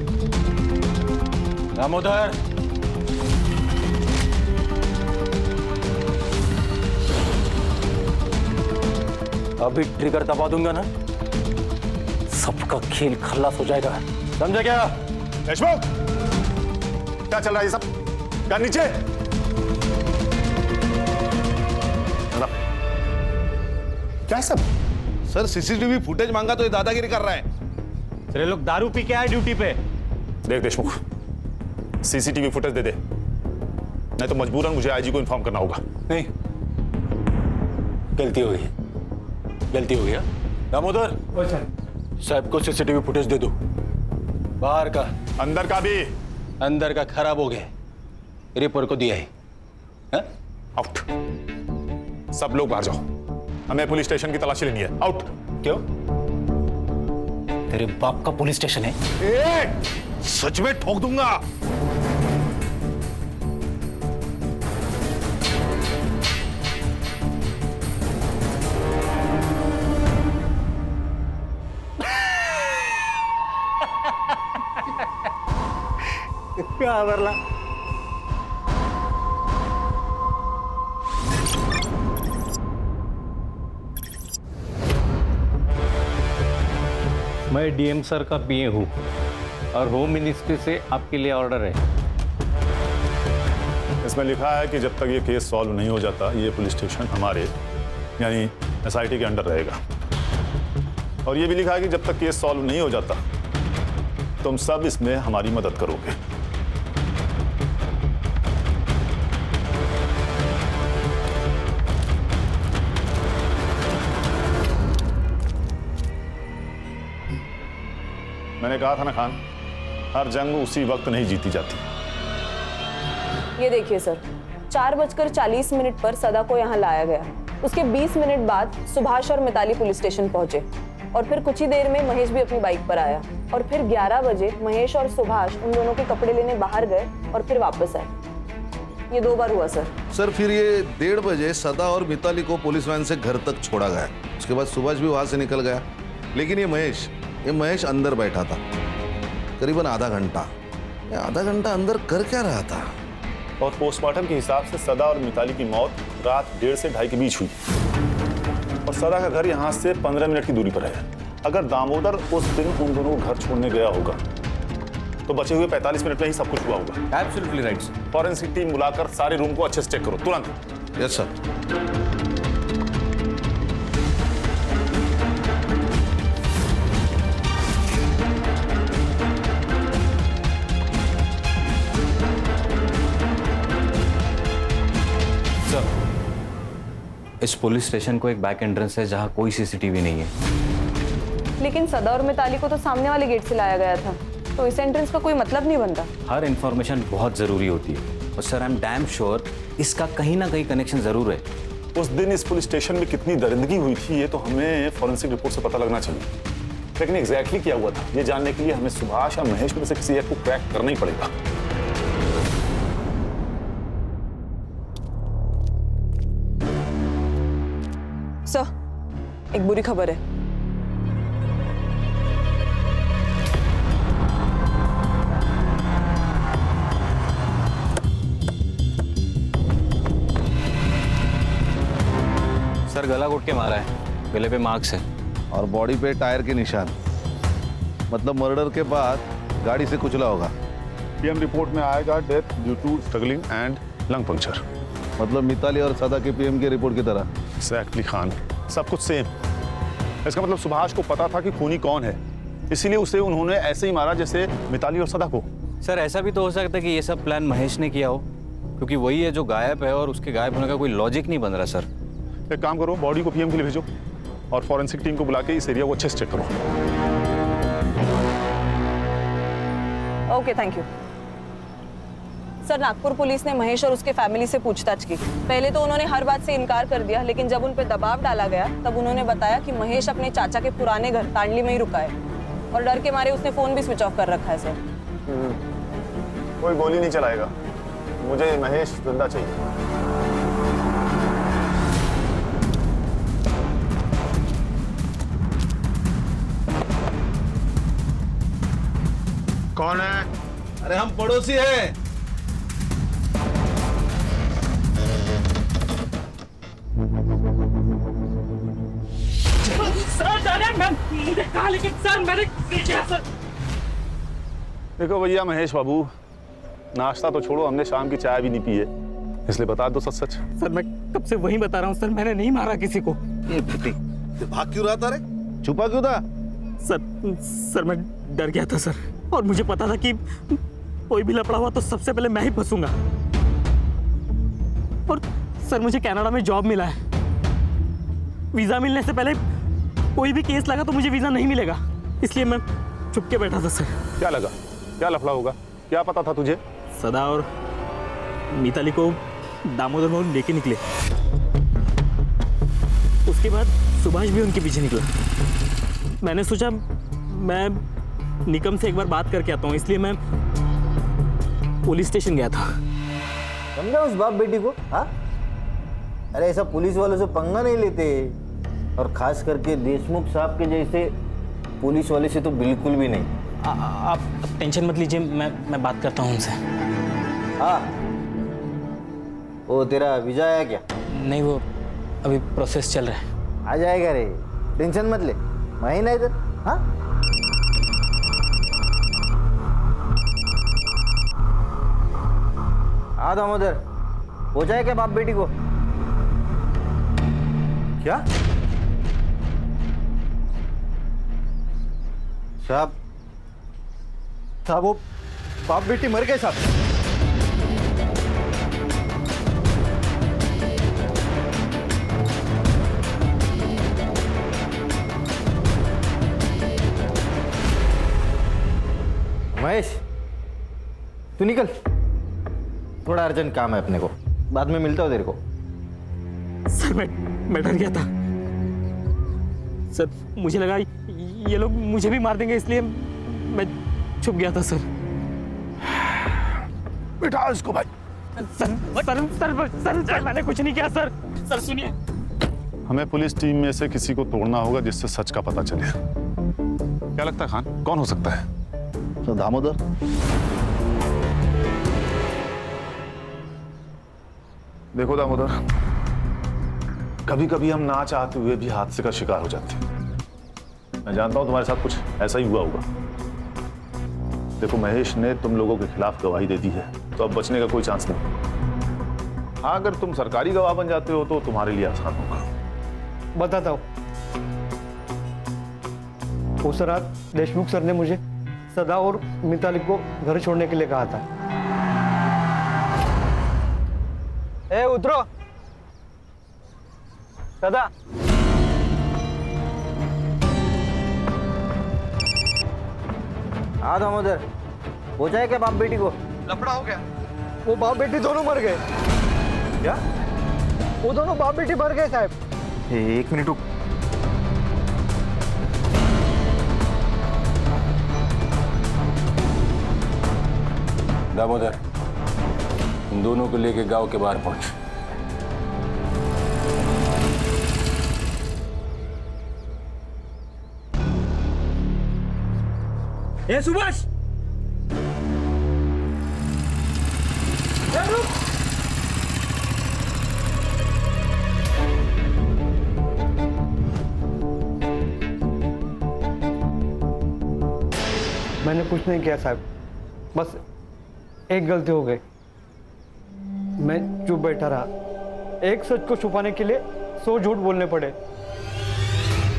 दामोदर, अभी ट्रिगर दबा दूंगा ना, सबका खेल खल्लास हो जाएगा। समझा क्या? देशमुख, क्या चल रहा है ये सब? क्या नीचे? क्या सब? सर सीसीटीवी फुटेज मांगा तो ये दादागिरी कर रहा है। सर ये लोग दारू पी के आए ड्यूटी पे। देख देशमुख, सीसीटीवी फुटेज दे दे, नहीं तो मजबूरन मुझे आईजी को इन्फॉर्म करना होगा। नहीं, गलती हो गई, गलती हो गया। दामोदर, साहब को सीसीटीवी फुटेज दे दो। बाहर का, अंदर का भी। अंदर का खराब हो गया, रिपोर्ट को दिया है। आउट, सब लोग बाहर जाओ, हमें पुलिस स्टेशन की तलाशी लेनी है। आउट। क्यों? तेरे बाप का पुलिस स्टेशन है? सच में ठोक दूंगा। क्या बरला? मैं डीएम सर का पीए हूँ और होम मिनिस्ट्री से आपके लिए ऑर्डर है। इसमें लिखा है कि जब तक ये केस सॉल्व नहीं हो जाता ये पुलिस स्टेशन हमारे यानी एसआईटी के अंडर रहेगा। और ये भी लिखा है कि जब तक केस सॉल्व नहीं हो जाता तुम सब इसमें हमारी मदद करोगे। मैंने कहा था ना खान, हर जंग उसी वक्त नहीं जीती जाती। ये देखिए सर, 4:40 पर सदा को यहाँ लाया गया। उसके 20 मिनट बाद सुभाष और मिताली पुलिस स्टेशन पहुंचे और फिर कुछ ही देर में महेश भी अपनी बाइक पर आया और फिर 11 बजे महेश और सुभाष उन दोनों के कपड़े लेने बाहर गए और फिर वापस आए। ये 2 बार हुआ सर। सर फिर ये 1:30 बजे सदा और मिताली को पुलिस वैन से घर तक छोड़ा गया। उसके बाद सुभाष भी वहां से निकल गया, लेकिन ये महेश अंदर बैठा था करीबन आधा घंटा। आधा घंटा अंदर कर क्या रहा था? और पोस्टमार्टम के हिसाब से सदा और मिताली की मौत रात 1:30 से 2:30 के बीच हुई और सदा का घर यहाँ से 15 मिनट की दूरी पर है। अगर दामोदर उस दिन उन दोनों को घर छोड़ने गया होगा तो बचे हुए 45 मिनट में ही सब कुछ हुआ होगा। Absolutely right sir. Forensic team बुलाकर सारे रूम को अच्छे से चेक करो तुरंत। Yes sir. इस पुलिस स्टेशन को एक बैक एंट्रेंस है जहाँ कोई सीसीटीवी नहीं है। लेकिन सदा और मिताली को तो सामने वाले गेट से लाया गया था, तो इस एंट्रेंस का कोई मतलब नहीं बनता। हर इंफॉर्मेशन बहुत जरूरी होती है और sir I am damn sure इसका कहीं ना कहीं कनेक्शन जरूर है। उस दिन इस पुलिस स्टेशन में कितनी दरिंदगी हुई थी ये तो हमें फॉरेंसिक रिपोर्ट से पता लगना चाहिए, लेकिन एग्जैक्टली क्या हुआ था ये जानने के लिए हमें सुभाष या महेश में से किसी एक को क्रैक करना ही पड़ेगा। सर, एक बुरी खबर है। सर गला घोट के मारा है, गले पे मार्क्स है और बॉडी पे टायर के निशान, मतलब मर्डर के बाद गाड़ी से कुचला होगा। पीएम रिपोर्ट में आएगा death due to struggling and lung puncture. मतलब मिताली और सदा के पीएम की रिपोर्ट की तरह। एग्जैक्टली खान, सब कुछ सेम। इसका मतलब सुभाष को पता था कि खूनी कौन है, इसीलिए उसे उन्होंने ऐसे ही मारा जैसे मिताली और सदा को। सर ऐसा भी तो हो सकता है कि ये सब प्लान महेश ने किया हो, क्योंकि वही है जो गायब है और उसके गायब होने का कोई लॉजिक नहीं बन रहा। सर एक काम करो, बॉडी को पीएम के लिए भेजो और फॉरेंसिक टीम को बुला के इस एरिया को अच्छे से चेक करो। Okay, thank you. Sir, Nagpur police ने महेश और उसके फैमिली से पूछताछ की। पहले तो उन्होंने हर बात से इनकार कर दिया, लेकिन जब उन पर दबाव डाला गया तब उन्होंने बताया कि महेश अपने चाचा के पुराने घर तांडली में ही रुका है और डर के मारे उसने फोन भी स्विच ऑफ कर रखा है। सर कोई गोली नहीं चलाएगा, मुझे महेश जिंदा चाहिए। कौन है? अरे हम पड़ोसी हैं। देखो भैया महेश बाबू, नाश्ता तो छोड़ो, हमने शाम की चाय भी नहीं पी है, इसलिए बता दो सच सच। सर मैं कब से वही बता रहा हूँ सर, मैंने नहीं मारा किसी को। ये फुटी, भाग क्यों रहा था रे? छुपा क्यों था? सर मैं डर गया था सर, और मुझे पता था कि कोई भी लफड़ा हुआ तो सबसे पहले मैं ही फंसूंगा। और सर मुझे कनाडा में जॉब मिला है, वीजा मिलने से पहले कोई भी केस लगा तो मुझे वीजा नहीं मिलेगा, इसलिए मैं चुप के बैठा था सर। क्या लगा, क्या लफड़ा होगा, क्या पता था तुझे? सदा और मिताली को दामोदर मोहन लेके निकले, उसके बाद सुभाष भी उनके पीछे निकला। मैंने सोचा मैं निकम से एक बार बात करके आता हूँ, इसलिए मैं पुलिस स्टेशन गया था। समझा उस बाप बेटी को? हाँ, अरे ऐसा पुलिस वालों से पंगा नहीं लेते, और खास करके देशमुख साहब के जैसे पुलिस वाले से तो बिल्कुल भी नहीं। आप टेंशन मत लीजिए, मैं बात करता हूँ उनसे। हाँ, वो तेरा वीजा आया क्या? नहीं, वो अभी प्रोसेस चल रहा है। आ जाएगा रे, टेंशन मत ले, महीना इधर। हाँ, हाँ दामोदर, हो जाए क्या बाप बेटी को? क्या साहब? साहब वो बाप बेटी मर गए साहब। महेश तू निकल, थोड़ा अर्जेंट काम है अपने को, बाद में मिलता हूँ तेरे को। सर मैं डर गया था सर, मुझे लगा ये लोग मुझे भी मार देंगे, इसलिए मैं छुप गया था सर। बिठा इसको भाई। Sir sir sir sir, sir मैंने कुछ नहीं किया सर। सर सुनिए, हमें पुलिस टीम में से किसी को तोड़ना होगा जिससे सच का पता चले। क्या लगता है खान, कौन हो सकता है? तो दामोदर। देखो दामोदर, कभी कभी हम ना चाहते हुए भी हादसे का शिकार हो जाते हैं। मैं जानता हूं तुम्हारे साथ कुछ ऐसा ही हुआ होगा। देखो महेश ने तुम लोगों के खिलाफ गवाही दे दी है, तो अब बचने का कोई चांस नहीं। हाँ, अगर तुम सरकारी गवाह बन जाते हो तो तुम्हारे लिए आसान होगा। बताता हूँ। उस रात देशमुख सर ने मुझे सदा और मिताली को घर छोड़ने के लिए कहा था। ए उतरो सदा। हाँ दामोदर, हो जाए क्या बाप बेटी को? लफड़ा हो गया, वो बाप बेटी दोनों मर गए। क्या? वो दोनों बाप बेटी मर गए साहब। एक मिनट रुक। दामोदर, उन दोनों को लेके गांव के बाहर पहुंच। ए सुभाष, मैंने कुछ नहीं किया साहब, बस एक गलती हो गई। मैं चुप बैठा रहा। एक सच को छुपाने के लिए 100 झूठ बोलने पड़े।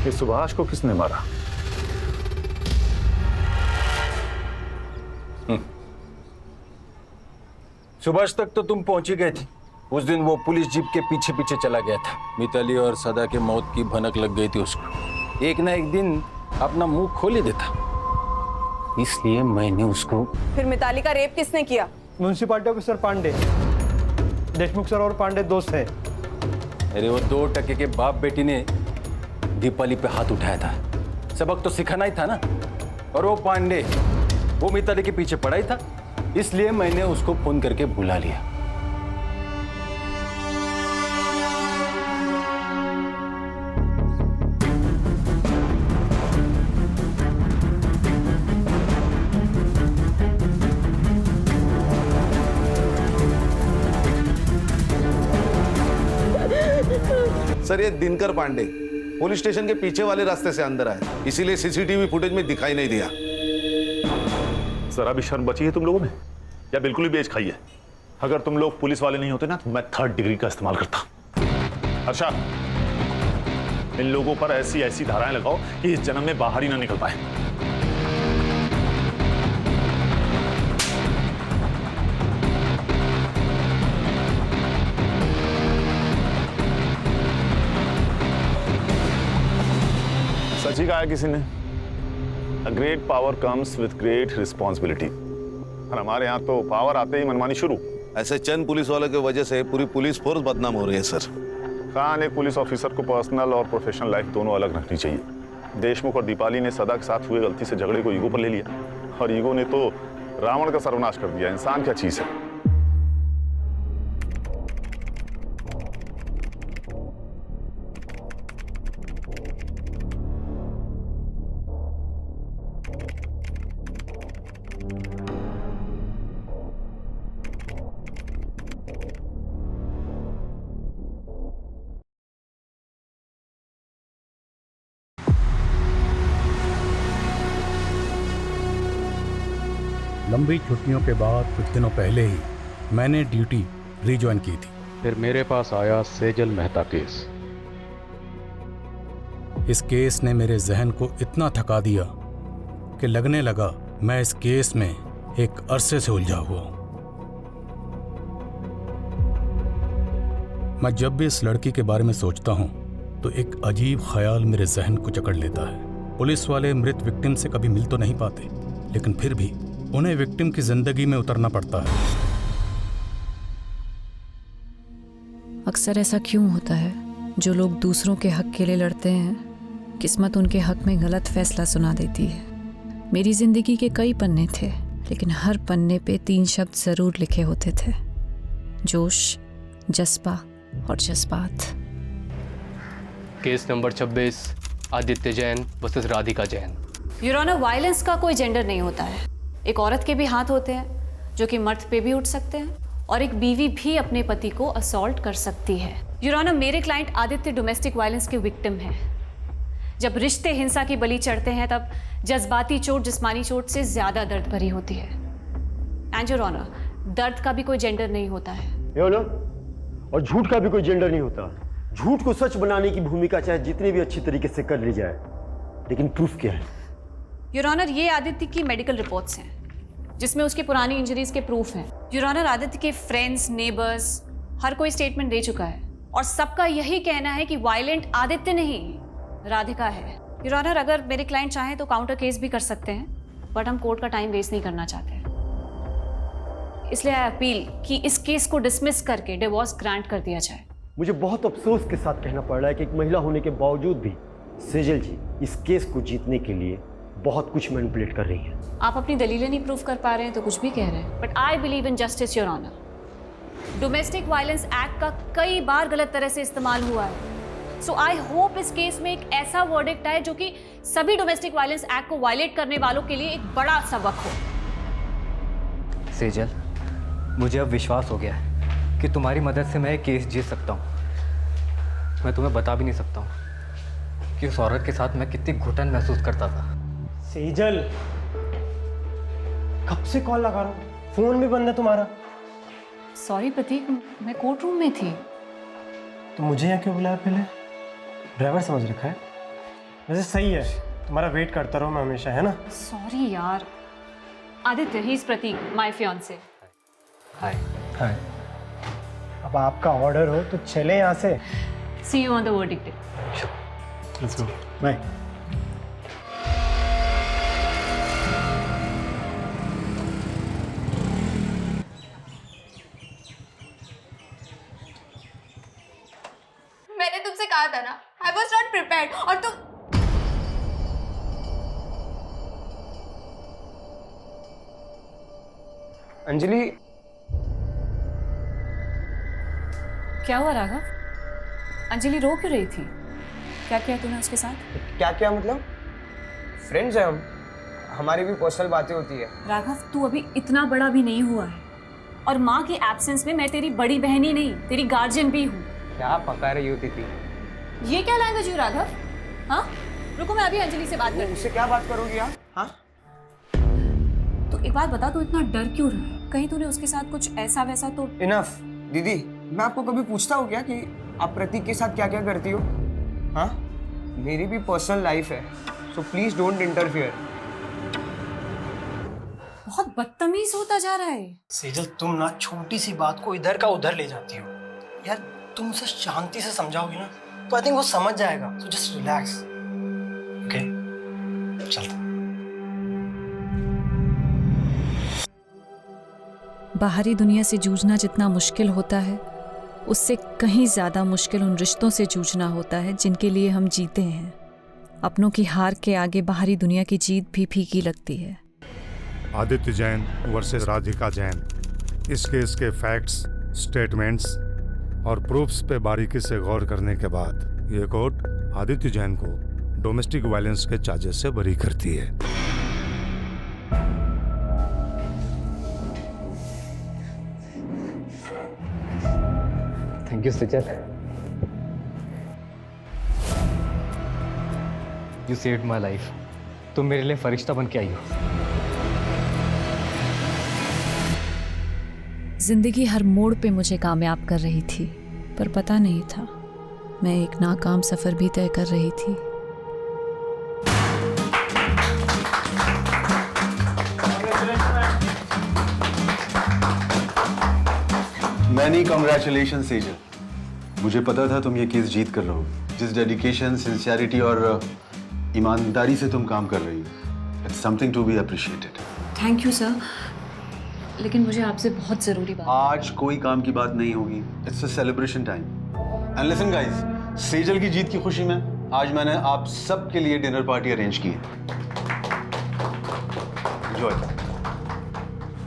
इस सुभाष को किसने मारा? सुभाष तक तो तुम पहुंच ही गए थे। उस दिन वो पुलिस जीप के पीछे पीछे चला गया था। मिताली और सदा के मौत की भनक लग गई थी उसको। एक ना एक दिन अपना मुंह खोल ही देता, इसलिए मैंने उसको। फिर मिताली का रेप किसने किया? Municipality officer Pandey. Deshmukh sir और पांडे दोस्त है। अरे वो 2 टके के बाप बेटी ने दीपाली पे हाथ उठाया था। सबक तो सिखाना ही था ना। और वो पांडे, वो मिताली के पीछे पड़ा ही था, इसलिए मैंने उसको फोन करके बुला लिया। सर, ये दिनकर पांडे पुलिस स्टेशन के पीछे वाले रास्ते से अंदर आए, इसीलिए सीसीटीवी फुटेज में दिखाई नहीं दिया। जरा भी शर्म बची है तुम लोगों में, या बिल्कुल ही बेच खाई है? अगर तुम लोग पुलिस वाले नहीं होते ना, तो मैं 3rd डिग्री का इस्तेमाल करता। अच्छा, इन लोगों पर ऐसी ऐसी धाराएं लगाओ कि इस जन्म में बाहर ही ना निकल पाए। सच ही कहा है किसी ने, A great power comes with great responsibility। और हमारे यहाँ तो पावर आते ही मनमानी शुरू। ऐसे चंद पुलिस वालों की वजह से पूरी पुलिस फोर्स बदनाम हो रही है सर। खान, एक पुलिस ऑफिसर को पर्सनल और प्रोफेशनल लाइफ दोनों अलग रखनी चाहिए। देशमुख और दीपाली ने सदा के साथ हुए गलती से झगड़े को ईगो पर ले लिया, और ईगो ने तो रावण का सर्वनाश कर दिया। इंसान क्या चीज है? लंबी छुट्टियों के बाद कुछ दिनों पहले ही मैंने ड्यूटी रिज्वाइन की थी। फिर मेरे पास आया सेजल मेहता केस। इस केस ने मेरे जहन को इतना थका दिया कि लगने लगा मैं इस केस में एक अरसे से उलझा हुआ हूं। मैं जब भी इस लड़की के बारे में सोचता हूं तो एक अजीब ख्याल मेरे जहन को जकड़ लेता है। पुलिस वाले मृत विक्टिम से कभी मिल तो नहीं पाते, लेकिन फिर भी उन्हें विक्टिम की जिंदगी में उतरना पड़ता है। अक्सर ऐसा क्यों होता है? जो लोग दूसरों के हक के लिए लड़ते हैं, किस्मत उनके हक में गलत फैसला सुना देती है। मेरी जिंदगी के कई पन्ने थे, लेकिन हर पन्ने पे 3 शब्द जरूर लिखे होते थे: जोश, जज्बा और जज्बात। Case number 26, Aditya Jain versus Radhika Jain. Your honour, violence का कोई जेंडर नहीं होता है। एक औरत के भी हाथ होते हैं जो कि मर्द पे भी उठ सकते हैं, और एक बीवी भी अपने पति को असॉल्ट कर सकती है। योर ऑनर, मेरे क्लाइंट आदित्य डोमेस्टिक वायलेंस के विक्टिम हैं। जब रिश्ते हिंसा की बलि चढ़ते हैं तब जज्बाती चोट जिस्मानी चोट से ज्यादा दर्द भरी होती है। एंड योर ऑनर, दर्द का भी कोई जेंडर नहीं होता है। योर ऑनर, और झूठ का भी कोई जेंडर नहीं होता। झूठ को सच बनाने की भूमिका चाहे जितनी भी अच्छी तरीके से कर ली जाए, लेकिन प्रूफ क्या है? योर ऑनर, ये आदित्य की मेडिकल रिपोर्ट्स हैं जिसमें उसकी पुरानी इंजरीज के प्रूफ हैं। योर ऑनर, आदित्य के फ्रेंड्स, नेबर्स हर कोई स्टेटमेंट दे चुका है, और सबका यही कहना है कि वायलेंट आदित्य नहीं, राधिका है। योर ऑनर, अगर मेरे क्लाइंट चाहें तो काउंटर केस भी कर सकते हैं, बट हम कोर्ट का टाइम वेस्ट नहीं करना चाहते, इसलिए आई अपील कि इस केस को डिसमिस करके डिवोर्स ग्रांट कर दिया जाए। मुझे बहुत अफसोस के साथ कहना पड़ रहा है कि एक महिला होने के बावजूद भी सेजल जी इस केस को जीतने के लिए बहुत कुछ मैनिपुलेट कर रही हैं। आप अपनी दलीलें नहीं प्रूव कर पा रहे हैं तो कुछ भी कह रहे हैं, but I believe in justice your honour. Domestic violence act का कई बार गलत तरह से इस्तेमाल हुआ है, सो आई होप इस केस में एक ऐसा वर्डिक्ट आए जो कि सभी डोमेस्टिक वायलेंस एक्ट को वायलेट करने वालों के लिए एक बड़ा सबक हो। सेजल, मुझे अब विश्वास हो गया है कि तुम्हारी मदद से मैं ये केस जीत सकता हूँ। मैं तुम्हें बता भी नहीं सकता हूँ कि उस औरत के साथ मैं कितनी घुटन महसूस करता था। सेजल, कब से कॉल लगा रहा हूँ, फोन भी बंद है तुम्हारा। सॉरी प्रतीक, मैं कोर्ट रूम में थी। तो मुझे यहाँ क्यों बुलाया? पहले ड्राइवर समझ रखा है। वैसे सही है, तुम्हारा वेट करता रहूँ मैं हमेशा, है ना? सॉरी यार। Aditya, he is Prateek, my fiancee. Hi. Hi. अब आपका ऑर्डर हो तो चले यहाँ से। See you on the verdict day. Let's go. Bye. मैंने तुमसे कहा था ना, I was not prepared। और तुम अंजलि, क्या हुआ राघव? अंजलि रो क्यों रही थी? क्या किया तूने उसके साथ? क्या क्या मतलब? फ्रेंड्स हैं हम, हमारी भी पर्सनल बातें होती है। राघव, तू अभी इतना बड़ा भी नहीं हुआ है, और माँ की एब्सेंस में मैं तेरी बड़ी बहन ही नहीं, तेरी गार्जियन भी हूँ। क्या पका रही होती थी? ये क्या लैंग्वेज हुई राघव? हाँ, रुको, मैं अभी अंजलि से बात करती। उससे क्या बात करोगी यार? हाँ? तो एक बात बता, तू इतना डर क्यों रहा है? कहीं तूने उसके साथ कुछ ऐसा वैसा तो? इनफ दीदी, मैं आपको कभी पूछता हूँ क्या कि आप प्रतीक के साथ क्या क्या करती हो? हाँ, मेरी भी पर्सनल लाइफ है, सो प्लीज डोंट इंटरफियर। बहुत बदतमीज होता जा रहा है। सेजल, तुम ना छोटी सी बात को इधर का उधर ले जाती हो यार। तुम उसे शांति से समझाओगी ना तो आई थिंक वो समझ जाएगा। So just relax, okay? चल। बाहरी दुनिया से जूझना जितना मुश्किल होता है, उससे कहीं ज़्यादा मुश्किल उन रिश्तों से जूझना होता है जिनके लिए हम जीते हैं। अपनों की हार के आगे बाहरी दुनिया की जीत भी फीकी लगती है। आदित्य जैन वर्सेस राधिका जैन। इस केस के फैक्ट्स, स्टेटमेंट्स और प्रूफ्स पे बारीकी से गौर करने के बाद ये कोर्ट आदित्य जैन को डोमेस्टिक वायलेंस के चार्जेस से बरी करती है। Thank you Sejal, you saved my life. तुम मेरे लिए फरिश्ता बन के आई हो। जिंदगी हर मोड़ पे मुझे कामयाब कर रही थी, पर पता नहीं था मैं एक नाकाम सफर भी तय कर रही थी। मैनी कॉन्ग्रेचुलेशन सेजल, मुझे पता था तुम ये केस जीत कर रहोगे। जिस डेडिकेशन, सिंसियरिटी और ईमानदारी से तुम काम कर रही हो, it's something to be appreciated. Thank you sir, लेकिन मुझे आपसे बहुत जरूरी बात। आज कोई काम की बात नहीं होगी, it's a celebration time. And listen guys, Sejal की जीत की खुशी में आज मैंने आप सब के लिए डिनर पार्टी अरेंज की है। एंजॉय।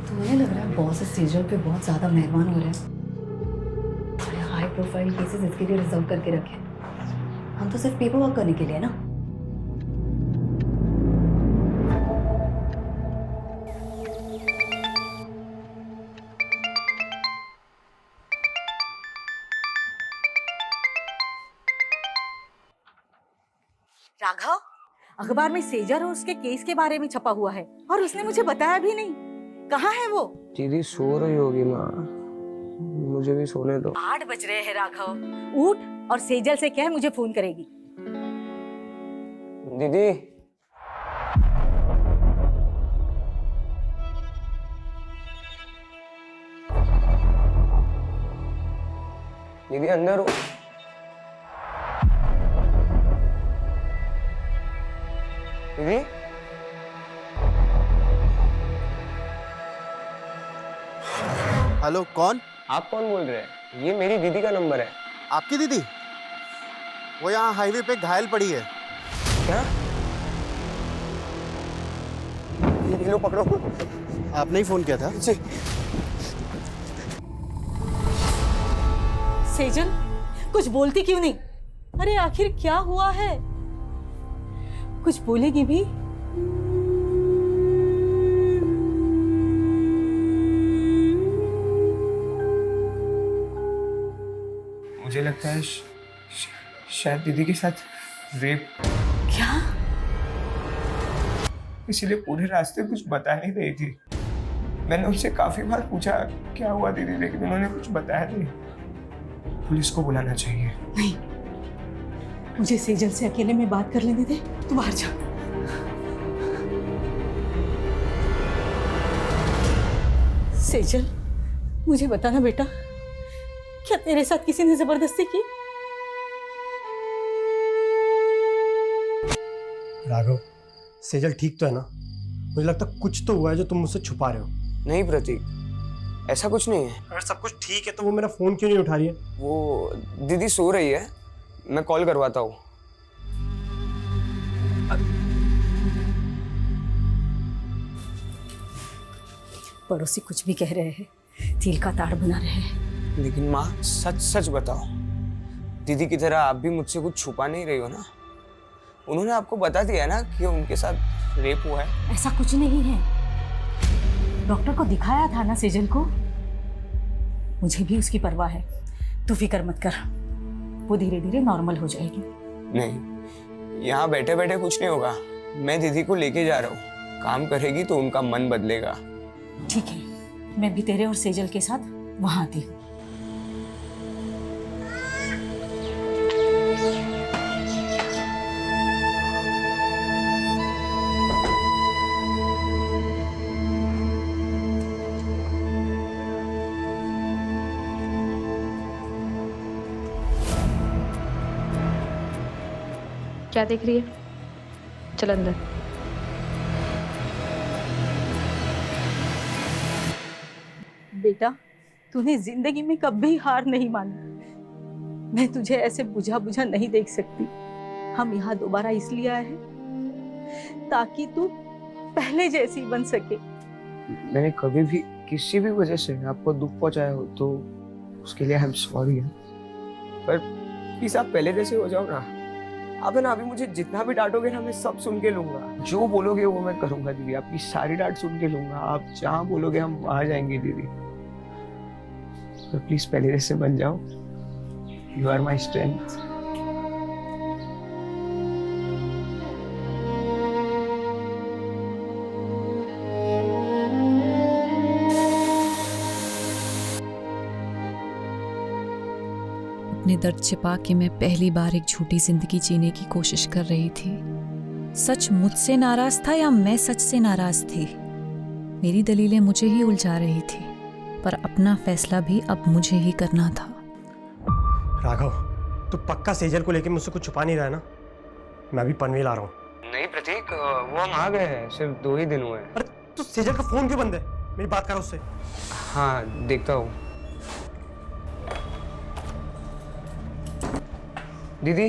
तुम्हें लग रहा है बॉस सेजल पे बहुत ज्यादा मेहरबान हो रहे हैं। हाई प्रोफाइल केसेस इसके लिए रिजर्व करके रखे, हम तो सिर्फ पेपर वर्क करने के लिए ना। राघव, अखबार में सेजल और उसके केस के बारे में छपा हुआ है और उसने मुझे बताया भी नहीं। कहाँ है वो? दीदी सो रही होगी माँ, मुझे भी सोने दो। 8 बज रहे हैं राघव, उठ और सेजल से कह मुझे फोन करेगी। दीदी, दीदी अंदर हो। दीदी, हेलो, कौन? आप कौन बोल रहे हैं? ये मेरी दीदी का नंबर है। आपकी दीदी? वो यहाँ हाईवे पे घायल पड़ी है। क्या? ये लो पकड़ो। आपने ही फोन किया था? जी। सेजल, कुछ बोलती क्यों नहीं? अरे आखिर क्या हुआ है? कुछ बोलेगी भी? मुझे लगता है शायद दीदी के साथ रेप। क्या? इसीलिए पूरे रास्ते कुछ बता नहीं रही थी। मैंने उनसे काफी बार पूछा क्या हुआ दीदी, लेकिन उन्होंने कुछ बताया नहीं। पुलिस को बुलाना चाहिए। नहीं, मुझे सेजल से अकेले में बात कर लेने दे। तू बाहर जा। सेजल, मुझे बताना बेटा, क्या तेरे साथ किसी ने जबरदस्ती की? राघव, सेजल ठीक तो है ना? मुझे लगता है कुछ तो हुआ है जो तुम मुझसे छुपा रहे हो। नहीं प्रतीक, ऐसा कुछ नहीं है। अगर सब कुछ ठीक है तो वो मेरा फोन क्यों नहीं उठा रही है? वो दीदी सो रही है, मैं कॉल करवाता हूँ। पड़ोसी कुछ भी कह रहे हैं, तिल का ताड़ बना रहे हैं। लेकिन माँ, सच सच बताओ, दीदी की तरह आप भी मुझसे कुछ छुपा नहीं रही हो ना? उन्होंने आपको बता दिया ना कि उनके साथ रेप हुआ है? ऐसा कुछ नहीं है। डॉक्टर को दिखाया था ना सेजल को। मुझे भी उसकी परवाह है, तू फिक्र मत कर, वो धीरे धीरे नॉर्मल हो जाएगी। नहीं, यहाँ बैठे बैठे कुछ नहीं होगा। मैं दीदी को लेके जा रहा हूँ, काम करेगी तो उनका मन बदलेगा। ठीक है, मैं भी तेरे और सेजल के साथ वहां आती हूँ। क्या देख रही है? चल अंदर। बेटा, तूने जिंदगी में कभी हार नहीं मानी। मैं तुझे ऐसे बुझा बुझा नहीं देख सकती। हम यहाँ दोबारा इसलिए आए हैं ताकि तू पहले जैसी बन सके। मैंने कभी भी किसी भी वजह से आपको दुख पहुंचाया हो तो उसके लिए आई एम सॉरी। पर प्लीज आप पहले जैसे हो जाओ ना। आप है ना, अभी मुझे जितना भी डांटोगे ना, मैं सब सुन के लूंगा। जो बोलोगे वो मैं करूंगा दीदी। आपकी सारी डांट सुन के लूंगा। आप जहाँ बोलोगे हम वहां जाएंगे दीदी। तो प्लीज पहले जैसे बन जाओ। You are my strength. अपने दर्द छिपा के मैं पहली बार एक झूठी जिंदगी जीने की कोशिश कर रही थी। सच मुझसे नाराज था या मैं सच से नाराज थी? मेरी दलीलें मुझे ही उलझा रही थी, पर अपना फैसला भी अब मुझे ही करना था। राघव, तू पक्का सेजल को लेके मुझसे कुछ छुपा नहीं रहा है ना? मैं भी पनवेल आ रहा हूँ। नहीं प्रतीक, वो हम आ गए हैं, सिर्फ 2 ही दिन हुए हैं। अरे तो सेजल का फोन क्यों बंद है? मेरी बात करो उससे। हाँ, देखता हूँ। दीदी,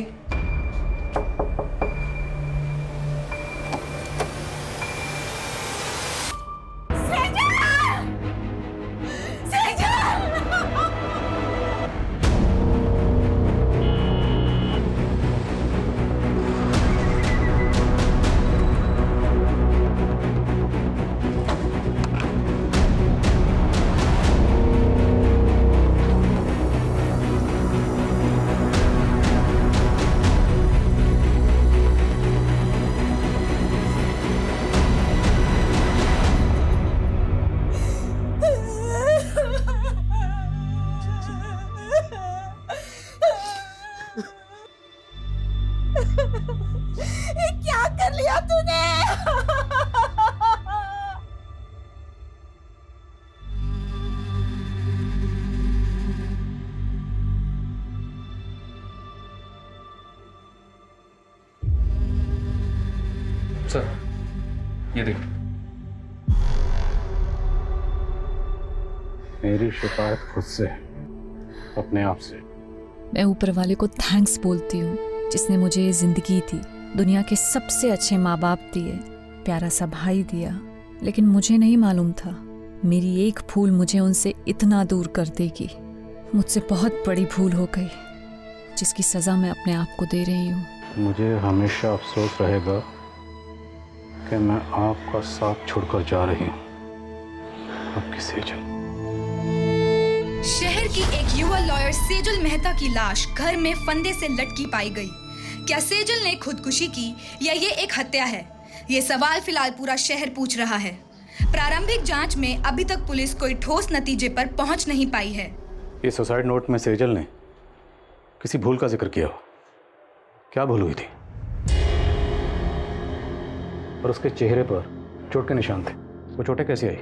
ये क्या कर लिया तूने? सर, ये देखो। मेरी शिकायत खुद से, अपने आप से। मैं ऊपर वाले को थैंक्स बोलती हूँ जिसने मुझे ये जिंदगी दी, दुनिया के सबसे अच्छे माँ बाप दिए, प्यारा सा भाई दिया। लेकिन मुझे नहीं मालूम था मेरी एक भूल मुझे उनसे इतना दूर कर देगी। मुझसे बहुत बड़ी भूल हो गई जिसकी सज़ा मैं अपने आप को दे रही हूँ। मुझे हमेशा अफसोस रहेगा कि मैं आपका साथ छोड़कर जा रही हूँ। आपकी सेजल। शहर की एक युवा लॉयर सेजल मेहता की लाश घर में फंदे से लटकी पाई गई। क्या सेजल ने खुदकुशी की या ये एक हत्या है? ये सवाल फिलहाल पूरा शहर पूछ रहा है। प्रारंभिक जांच में अभी तक पुलिस कोई ठोस नतीजे पर पहुंच नहीं पाई है। ये सुसाइड नोट में सेजल ने किसी भूल का जिक्र किया हो। क्या भूल हुई थी? और उसके चेहरे पर चोट के निशान थे। वो चोटें कैसी आई?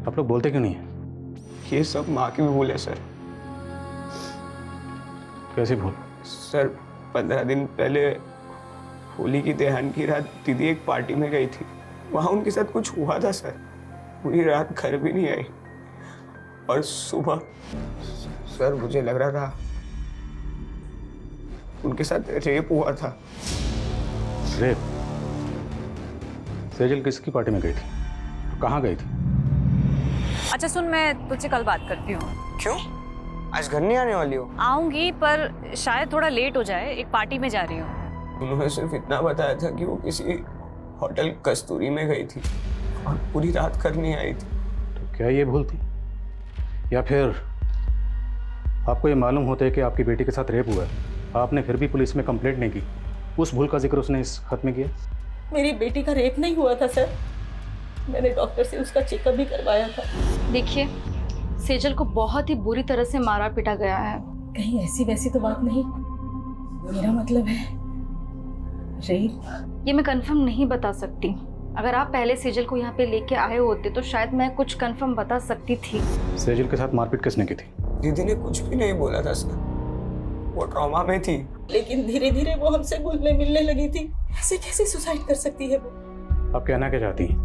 आप लोग बोलते क्यों नहीं है? ये सब माँ की भूल है सर। कैसी भूल? सर 15 दिन पहले होली की दहन की रात दीदी एक पार्टी में गई थी। वहाँ उनके साथ कुछ हुआ था सर। पूरी रात घर भी नहीं आई और सुबह सर मुझे लग रहा था उनके साथ रेप हुआ था। रेप? सेजल किसकी पार्टी में गई थी? कहाँ गई थी? अच्छा सुन, मैं तुझसे कल बात करती हूँ। क्यों? आज घर नहीं आने वाली हो? आऊंगी पर शायद थोड़ा लेट हो जाए, एक पार्टी में जा रही हूँ। उन्होंने सिर्फ इतना बताया था कि वो किसी होटल कस्तूरी में गई थी और पूरी रात घर नहीं आई थी। तो क्या ये भूल थी? या फिर आपको ये मालूम होता है कि आपकी बेटी के साथ रेप हुआ है, आपने फिर भी पुलिस में कंप्लेंट नहीं की? उस भूल का जिक्र उसने इस खत में किया। मेरी बेटी का रेप नहीं हुआ था सर। मैंने डॉक्टर से उसका चेकअप भी करवाया था। देखिए, सेजल को बहुत ही बुरी तरह से मारा पीटा गया है। कहीं ऐसी वैसी तो बात नहीं? मेरा मतलब है रेप। ये मैं कंफर्म नहीं बता सकती। अगर आप पहले सेजल को यहाँ पे लेके आए होते तो शायद मैं कुछ कंफर्म बता सकती थी। सेजल के साथ मारपीट किसने की थी? दीदी ने कुछ भी नहीं बोला था सर। वो ट्रॉमा में थी। लेकिन धीरे धीरे वो हमसे घुलने मिलने लगी थी। ऐसे कैसे सुसाइड कर सकती है वो? आप कहना क्या चाहती हैं?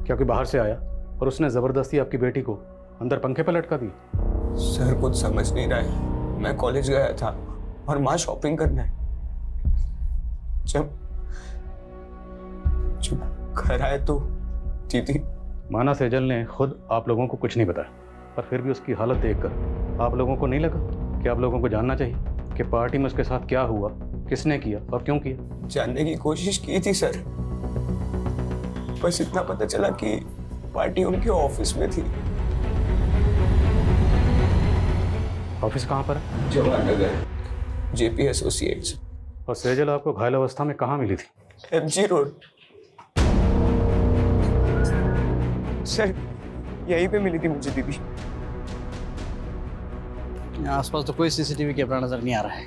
क्या कोई बाहर से आया और उसने जबरदस्ती आपकी बेटी को अंदर पंखे पर लटका दी? सर कुछ समझ नहीं रहा है। मैं कॉलेज गया था और माँ शॉपिंग करना है। जब घर आए तो दीदी। माना सेजल ने खुद आप लोगों को कुछ नहीं बताया, पर फिर भी उसकी हालत देखकर आप लोगों को नहीं लगा कि आप लोगों को जानना चाहिए कि पार्टी में उसके साथ क्या हुआ, किसने किया और क्यों किया? जानने की कोशिश की थी सर। बस इतना पता चला कि पार्टी उनके ऑफिस में थी। ऑफिस कहाँ पर है? Jawahar Nagar, JP associates. और सेजल आपको घायल अवस्था में कहाँ मिली थी? MG road. सर यहीं पे मिली थी मुझे दीदी। आसपास तो कोई सीसीटीवी कैमरा नजर नहीं आ रहा है।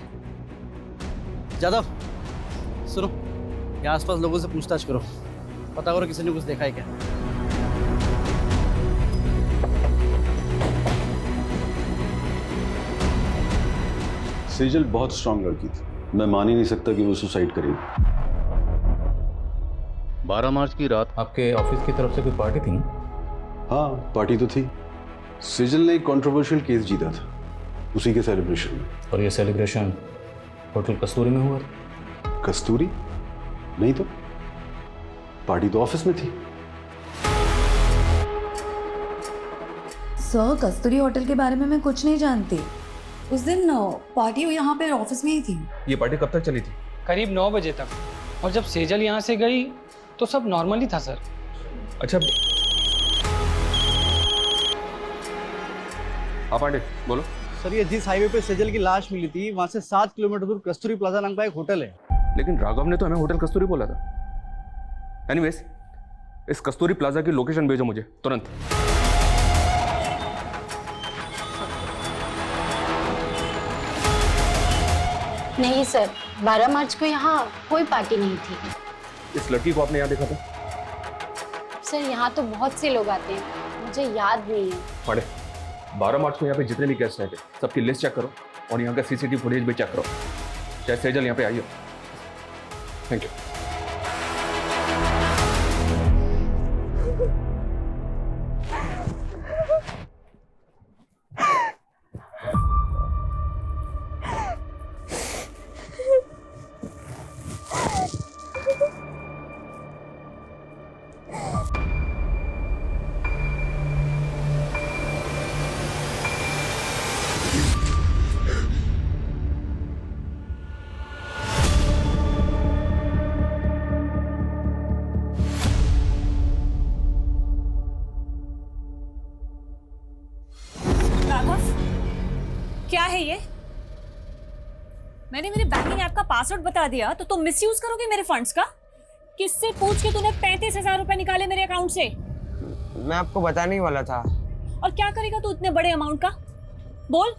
जादव सुनो, यहाँ आसपास लोगों से पूछताछ करो, पता करो किसी ने कुछ देखा है क्या। सेजल बहुत स्ट्रांग लड़की थी। मैं मान ही नहीं सकता कि वो सुसाइड करेगी। 12 मार्च की रात आपके ऑफिस की तरफ से कोई पार्टी थी? हाँ, पार्टी तो थी। सेजल ने एक कंट्रोवर्शियल केस जीता था, उसी के सेलिब्रेशन में। और ये सेलिब्रेशन होटल कस्तूरी में हुआ था? कस्तूरी? नहीं तो पार्टी तो ऑफिस में थी। सर, कस्तूरी होटल के बारे में मैं कुछ नहीं जानती। उस दिन पार्टी यहाँ पे ऑफिस में ही थी। ये पार्टी कब तक चली थी? करीब 9 बजे तक। और जब सेजल यहाँ से गई तो सब नॉर्मली था सर। अच्छा, हाँ पांडे बोलो। सर, ये जिस हाईवे पे सेजल की लाश मिली थी वहाँ से 7 किलोमीटर दूर कस्तूरी प्लाजा नाम का एक होटल है। लेकिन राघव ने तो हमें होटल कस्तूरी बोला था। एनीवेज, इस कस्तूरी प्लाजा की लोकेशन भेजो मुझे तुरंत। नहीं सर, 12 मार्च को यहाँ कोई पार्टी नहीं थी। इस लड़की को आपने यहाँ देखा था? सर, यहाँ तो बहुत से लोग आते हैं, मुझे याद नहीं है। पांडे, 12 मार्च को यहाँ पे जितने भी गेस्ट आए थे सबकी लिस्ट चेक करो और यहाँ का सीसीटीवी फुटेज भी चेक करो। शायद सेजल यहाँ पे आई हो। Thank you. है ये? मैंने मेरे बैंकिंग ऐप का पासवर्ड बता दिया तो तुम मिसयूज करोगे मेरे फंड्स का? किससे पूछ के तूने 35,000 रुपए निकाले मेरे अकाउंट से? मैं आपको बताने ही वाला था। और क्या करेगा तू इतने बड़े अमाउंट का? बोल।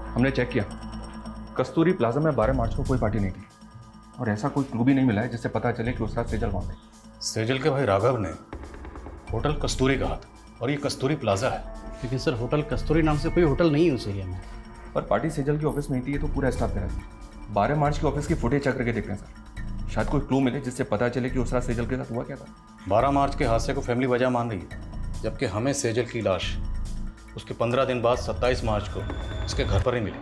हमने चेक किया, कस्तूरी प्लाजा में 12 मार्च को कोई पार्टी नहीं थी और ऐसा कोई क्लू भी नहीं मिला है जिससे पता चले कि उस रात सेजल वहाँ पे। सेजल के भाई राघव ने होटल कस्तूरी कहा था और ये कस्तूरी प्लाजा है। लेकिन सर होटल कस्तूरी नाम से कोई होटल नहीं है उस एरिया में। पर पार्टी सेजल की ऑफिस में ही थी, ये तो पूरा स्टाफ करा था। 12 मार्च की ऑफिस की फुटेज चेक करके देख रहे हैं सर, शायद कोई क्लू मिले जिससे पता चले कि उस रात सेजल के साथ हुआ क्या था। 12 मार्च के हादसे को फैमिली वजह मान रही है, जबकि हमें सेजल की लाश उसके 15 दिन बाद 27 मार्च को उसके घर पर ही मिली।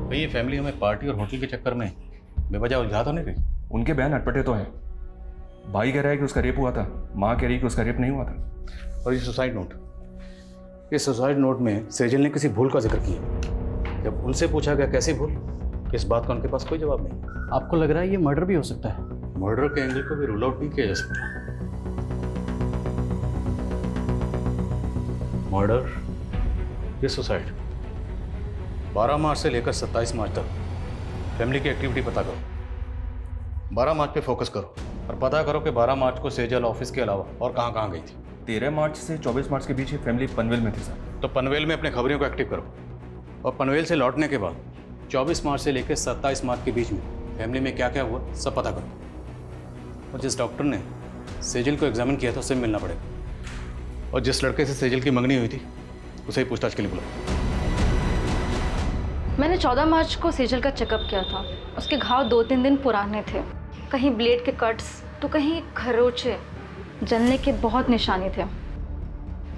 भाई ये फैमिली हमें पार्टी और होटल के चक्कर में बेवजह उलझा तो नहीं रही। उनके बयान अटपटे तो हैं। भाई कह रहा है कि उसका रेप हुआ था, माँ कह रही है कि उसका रेप नहीं हुआ था। और ये सुसाइड नोट, इस सुसाइड नोट में सेजल ने किसी भूल का जिक्र किया। जब उनसे पूछा गया कैसी भूल, इस बात का उनके पास कोई जवाब नहीं। आपको लग रहा है ये मर्डर भी हो सकता है? मर्डर के एंगल को भी रूल आउट नहीं किया जा सकता। मर्डर या सुसाइड, 12 मार्च से लेकर 27 मार्च तक फैमिली की एक्टिविटी पता करो। 12 मार्च पे फोकस करो और पता करो कि 12 मार्च को सेजल ऑफिस के अलावा और कहाँ कहाँ गई थी। 13 मार्च से 24 मार्च के बीच ये फैमिली पनवेल में थी सर। तो पनवेल में अपने खबरियों को एक्टिव करो और पनवेल से लौटने के बाद 24 मार्च से लेकर 27 मार्च के बीच में फैमिली में क्या क्या हुआ सब पता करो। और जिस डॉक्टर ने सेजल को एग्जामिन किया था उससे मिलना पड़ेगा, और जिस लड़के से सेजल की मंगनी हुई थी उसे ही पूछताछ के लिए बुलाओ। मैंने 14 मार्च को सेजल का चेकअप किया था। उसके घाव 2-3 दिन पुराने थे, कहीं ब्लेड के कट्स तो कहीं खरोचे, जलने के बहुत निशाने थे।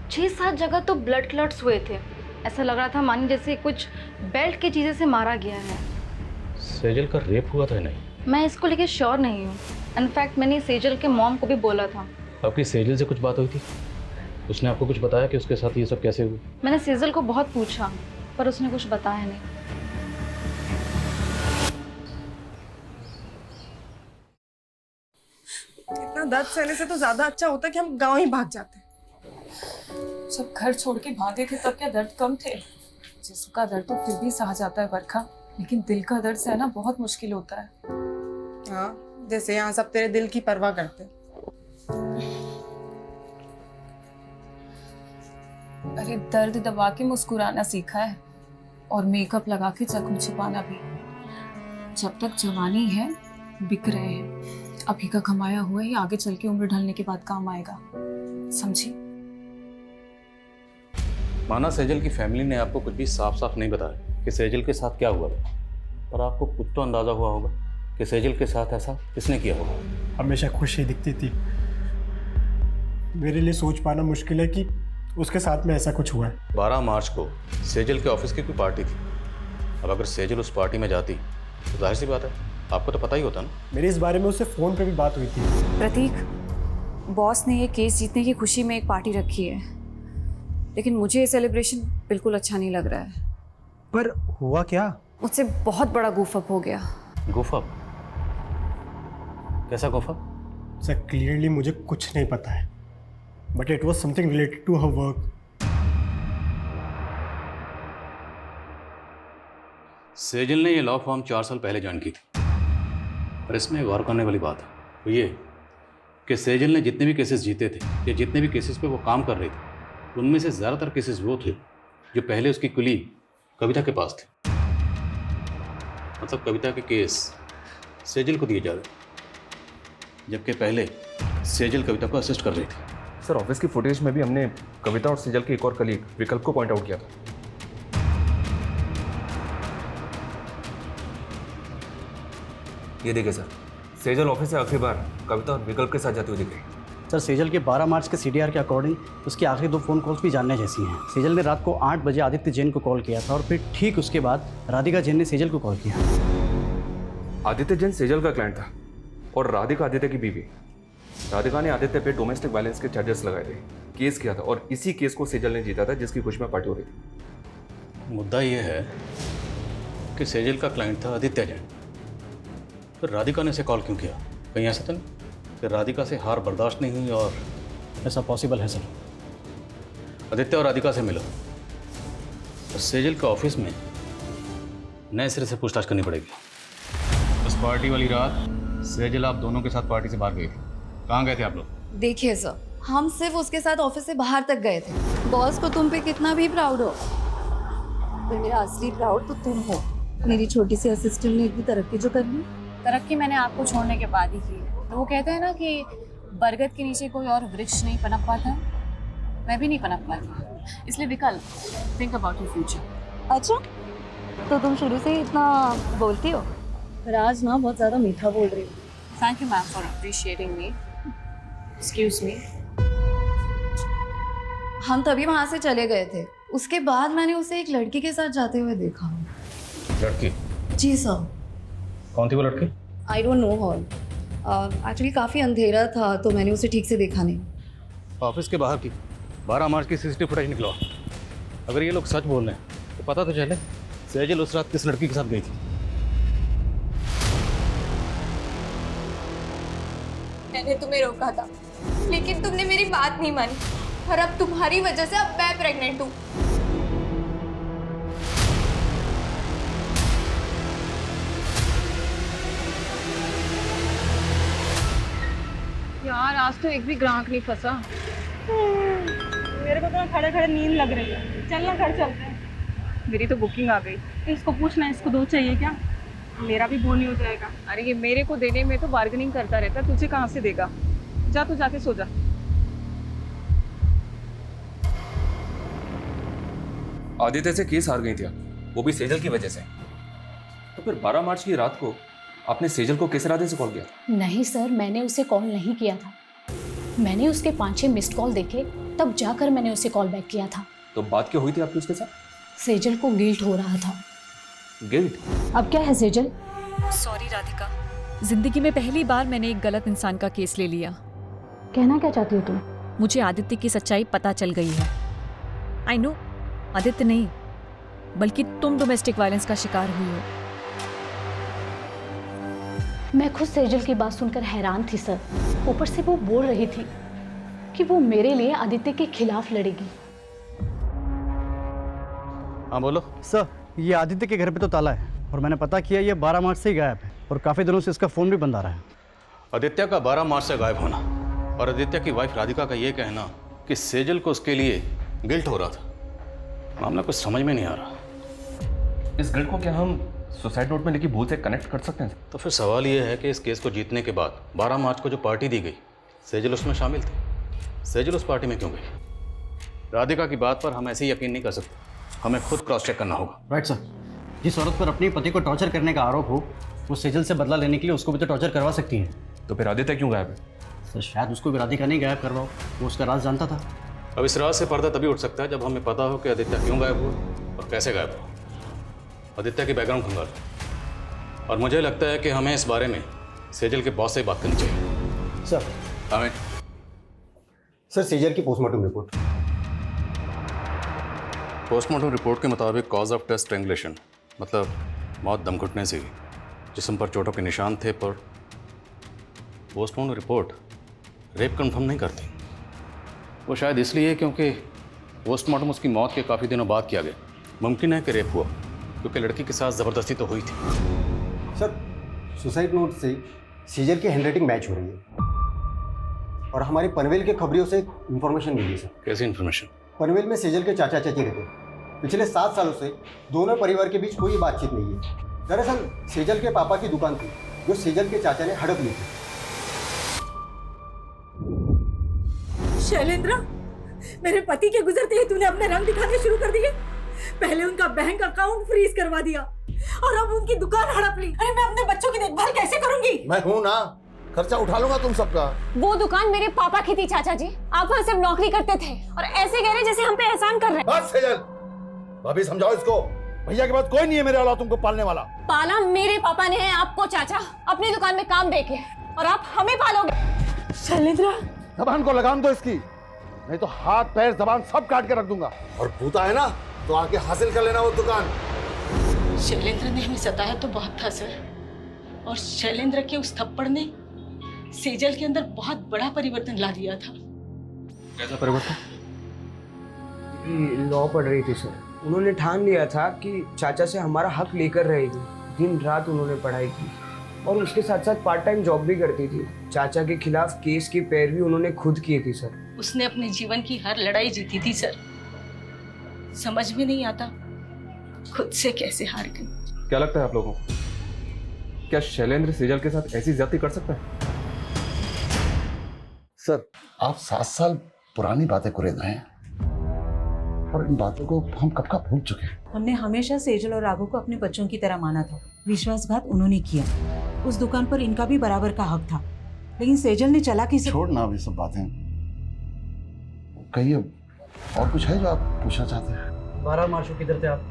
6-7 जगह तो ब्लड क्लॉट्स हुए थे। ऐसा लग रहा था मानी जैसे कुछ बेल्ट की चीज़ें से मारा गया है। सेजल का रेप हुआ था नहीं? मैं इसको लेके श्योर नहीं हूँ। इनफैक्ट मैंने सेजल के मॉम को भी बोला था। आपकी सेजल से कुछ बात हुई थी? उसने आपको कुछ बताया कि उसके साथ ये सब कैसे हुआ? मैंने सेजल को बहुत पूछा पर उसने कुछ बताया नहीं। इतना दर्द सहने से तो ज्यादा अच्छा होता कि हम गांव ही भाग जाते। जब घर छोड़ के भागे थे तब क्या दर्द कम थे? जिस्म का दर्द तो फिर भी सहा जाता है बरखा, लेकिन दिल का दर्द सहना बहुत मुश्किल होता है। हाँ, जैसे यहाँ सब तेरे दिल की परवाह करते। अरे दर्द दबा के मुस्कुराना सीखा है और मेकअप लगा के जख्म छुपाना भी। जब तक जवानी है बिक रहे हैं, अभी का कमाया हुआ ही आगे चल के उम्र ढलने के बाद काम आएगा, समझी? माना सेजल की फैमिली ने आपको कुछ भी साफ साफ नहीं बताया कि सेजल के साथ क्या हुआ था, पर आपको कुछ तो अंदाजा हुआ होगा कि सेजल के साथ ऐसा किसने किया होगा। हमेशा खुश ही दिखती थी। मेरे लिए सोच पाना मुश्किल है कि उसके साथ में ऐसा कुछ हुआ है। 12 मार्च को सेजल के ऑफिस की कोई पार्टी थी। अब अगर सेजल उस पार्टी में जाती तो जाहिर सी बात है आपको तो पता ही होता ना। मेरी इस बारे में उससे फोन पे भी बात हुई थी। प्रतीक, बॉस ने ये केस जीतने की खुशी में एक पार्टी रखी है, लेकिन मुझे ये सेलिब्रेशन बिल्कुल अच्छा नहीं लग रहा है। पर हुआ क्या? मुझसे बहुत बड़ा गूफअप हो गया। गूफअप? कैसा गूफअप? सर क्लियरली मुझे कुछ नहीं पता है, but it was something related to her work. Sejal ने ये लॉ फॉर्म 4 साल पहले ज्वाइन की थी, पर इसमें गौर करने वाली बात है वो ये कि सेजल ने जितने भी केसेस जीते थे या जितने भी केसेस पे वो काम कर रही थी, उनमें से ज़्यादातर केसेस वो थे जो पहले उसकी कुलीग कविता के पास थे। मतलब कविता के केस सेजल को दिए जा रहे, जबकि पहले सेजल कविता को असिस्ट कर रही थी। सर ऑफिस की फुटेज में भी हमने कविता और सेजल के एक और कलीग विकल्प को पॉइंट आउट किया था। ये देखिए सर, सेजल ऑफिस से आखिरी बार कविता और विकल्प के साथ जाती हुई दिख रही। सर सेजल के 12 मार्च के सीडीआर के अकॉर्डिंग उसकी आखिरी 2 फ़ोन कॉल्स भी जानने जैसी हैं। सेजल ने रात को 8 बजे आदित्य जैन को कॉल किया था और फिर ठीक उसके बाद राधिका जैन ने सेजल को कॉल किया। आदित्य जैन सेजल का क्लाइंट था और राधिका आदित्य की बीवी। राधिका ने आदित्य पे डोमेस्टिक वायलेंस के चार्जेस लगाए थे, केस किया था और इसी केस को सेजल ने जीता था जिसकी खुशी में पार्टी हो रही थी। मुद्दा ये है कि सेजल का क्लाइंट था आदित्य जैन, फिर राधिका ने इसे कॉल क्यों किया? कहीं ऐसा तो नहीं कि राधिका से हार बर्दाश्त नहीं हुई और ऐसा पॉसिबल है सर। आदित्य और राधिका से मिलो तो सेजल के ऑफिस में नए सिरे से पूछताछ करनी पड़ेगी। उस पार्टी वाली रात सेजल आप दोनों के साथ पार्टी से बाहर गए थे, कहाँ गए थे आप लोग? देखिए सर, हम सिर्फ उसके साथ ऑफिस से बाहर तक गए थे। बॉस को तुम पे कितना भी प्राउड हो, पर मेरा असली प्राउड तो तुम हो। मेरी छोटी सी असिस्टेंट ने इतनी तरक्की जो कर ली। तरक्की मैंने आपको छोड़ने के बाद ही की है। तो वो कहते हैं ना कि बरगद के नीचे कोई और वृक्ष नहीं पनप पाता, मैं भी नहीं पनप पाती। इसलिए विकल्प, थिंक अबाउट योर फ्यूचर। अच्छा, तो तुम शुरू से ही इतना बोलती हो? पर आज ना बहुत ज़्यादा मीठा बोल रही हो। Thank you ma'am for appreciating me. Excuse me. हम तभी वहाँ से चले गए थे। उसके बाद मैंने उसे एक लड़की के साथ जाते हुए देखा। लड़की? जी सर। कौन थी वो लड़की? I don't know her. Actually काफ़ी अंधेरा था तो मैंने उसे ठीक से देखा नहीं। ऑफिस के बाहर की 12 मार्च की सीसीटीवी फुटेज निकला। अगर ये लोग सच बोल रहे हैं तो पता तो चले सेजल उस रात किस लड़की के साथ गई थी। मैंने तुम्हें रोका था, लेकिन तुमने मेरी बात नहीं मानी और अब तुम्हारी वजह से अब मैं प्रेग्नेंट हूँ। यार आज तो एक भी ग्राहक नहीं फंसा। मेरे को तो खड़े खड़े नींद लग रही है। चलना घर चलते हैं। मेरी तो बुकिंग आ गई। इसको पूछना, इसको 2 चाहिए क्या? मेरा भी बोनी हो जाएगा। अरे ये मेरे को देने में तो बार्गेनिंग करता रहता, तुझे कहाँ से देगा? जा तू जाके सो जा। आदित्य से केस हार गई थी, वो भी सेजल की वजह से। तो फिर 12 मार्च की रात को आपने सेजल को किस इरादे से कॉल किया? नहीं सर, मैंने उसे कॉल नहीं किया था। मैंने उसके 5-6 मिस्ड कॉल देखे, तब जाकर मैंने उसे कॉल बैक किया था। तो बात क्या हुई थी आपकी उसके साथ? सेजल को गिल्ट हो रहा था। गिल्ट? अब क्या है सेजल? सॉरी राधिका, जिंदगी में पहली बार मैंने एक गलत इंसान का केस ले लिया। कहना क्या चाहती हो तुम? मुझे आदित्य की सच्चाई पता चल गई है। आई नो, आदित्य नहीं बल्कि तुम डोमेस्टिक वायलेंस का शिकार हुई हो। मैं खुद सेजल की बात सुनकर हैरान थी सर। ऊपर से वो बोल रही थी कि वो मेरे लिए आदित्य के खिलाफ लड़ेगी। हाँ बोलो। सर, ये आदित्य के घर पे तो ताला है और मैंने पता किया ये 12 मार्च से ही गायब है और काफ़ी दिनों से इसका फ़ोन भी बंद आ रहा है। आदित्य का 12 मार्च से गायब होना और आदित्य की वाइफ राधिका का ये कहना कि सेजल को उसके लिए गिल्ट हो रहा था, मामला कुछ समझ में नहीं आ रहा। इस गिल्ट को क्या हम सुसाइड नोट में लिखी भूल से कनेक्ट कर सकते हैं? तो फिर सवाल ये है कि इस केस को जीतने के बाद 12 मार्च को जो पार्टी दी गई, सेजल उसमें शामिल थी। सेजल उस पार्टी में क्यों गई? राधिका की बात पर हम ऐसे ही यकीन नहीं कर सकते, हमें खुद क्रॉस चेक करना होगा। Right sir. जिस औरत पर अपने पति को टॉर्चर करने का आरोप हो, वो सेजल से बदला लेने के लिए उसको भी तो टॉर्चर करवा सकती है। तो फिर आदित्य क्यों गायब है? सर शायद उसको भी राधिका नहीं गायब करवाओ, वो उसका राज जानता था। अब इस राज से पर्दा तभी उठ सकता है जब हमें पता हो कि आदित्य क्यों गायब हुआ और कैसे गायब हुआ। आदित्य की बैकग्राउंड खंगालो और मुझे लगता है कि हमें इस बारे में सेजल के बॉस से बात करनी चाहिए। सर। हमें सर, सेजल की पोस्टमार्टम रिपोर्ट। पोस्टमार्टम रिपोर्ट के मुताबिक कॉज ऑफ डेथ स्ट्रैंगुलेशन, मतलब मौत दम घुटने से हुई। जिस्म पर चोटों के निशान थे, पर पोस्टमार्टम रिपोर्ट रेप कंफर्म नहीं करती। वो शायद इसलिए क्योंकि पोस्टमार्टम उसकी मौत के काफ़ी दिनों बाद किया गया। मुमकिन है कि रेप हुआ क्योंकि लड़की के साथ ज़बरदस्ती तो हुई थी। सर, सुसाइड नोट से सेजल की हैंडराइटिंग मैच हो रही है और हमारे पनवेल के खबरियों से इन्फॉर्मेशन मिली सर। कैसी इन्फॉर्मेशन? पनवेल में सेजल के चाचा चाची रहते हैं। पिछले 7 सालों से दोनों परिवार के बीच कोई बातचीत नहीं है। दरअसल सेजल के पापा की दुकान थी जो सेजल के चाचा ने हड़प ली थी। शैलेंद्र, मेरे पति के गुजरते ही तूने अपने रंग दिखाने शुरू कर दिए। पहले उनका बैंक अकाउंट फ्रीज करवा दिया और अब उनकी दुकान हड़प ली। अरे मैं अपने बच्चों की देखभाल कैसे करूंगी? मैं हूं ना, खर्चा उठा लूंगा तुम सबका। वो दुकान मेरे पापा की थी चाचा जी, आप वहाँ सिर्फ नौकरी करते थे और ऐसे कह रहे जैसे हम पे एहसान कर रहे हैं। बस सेजल, भाभी समझाओ इसको, भैया के बाद कोई नहीं है मेरे अलावा तुमको पालने वाला। पाला मेरे पापा ने है आपको चाचा, अपनी दुकान में काम देके, और आप हमें पालोगे। शैलेंद्र, जबान को लगाम दो इसकी, नहीं तो हाथ पैर जबान सब काट के रख दूंगा। और भूता है ना तो आके हासिल कर लेना वो दुकान। शैलेंद्र ने हमें सताया तो बहुत था सर, और शैलेंद्र के उस थप्पड़ ने सेजल के अंदर बहुत बड़ा परिवर्तन ला दिया था। कैसा परिवर्तन? लॉ पढ़ रही थी सर, उन्होंने ठान लिया था कि चाचा से हमारा हक लेकर रहेगी। दिन रात उन्होंने पढ़ाई की और उसके साथ साथ पार्ट टाइम जॉब भी करती थी। चाचा के खिलाफ केस की पैरवी उन्होंने खुद की थी सर। उसने अपने जीवन की हर लड़ाई जीती थी सर, समझ में नहीं आता खुद से कैसे हार गई। क्या लगता है आप लोगों को, क्या शैलेंद्र सेजल के साथ ऐसी ज्यादती कर सकता है? सर, आप 7 साल पुरानी बातें कुरेद रहे हैं और इन बातों को हम कब का भूल चुके हैं। हमने हमेशा सेजल और राघव को अपने बच्चों की तरह माना था। विश्वासघात उन्होंने किया, उस दुकान पर इनका भी बराबर का हक था, लेकिन सेजल ने चालाकी से। छोड़ना अब ये सब बातें, कहिए और कुछ है जो आप पूछना चाहते हैं? 12 मार्च को किधर थे आप?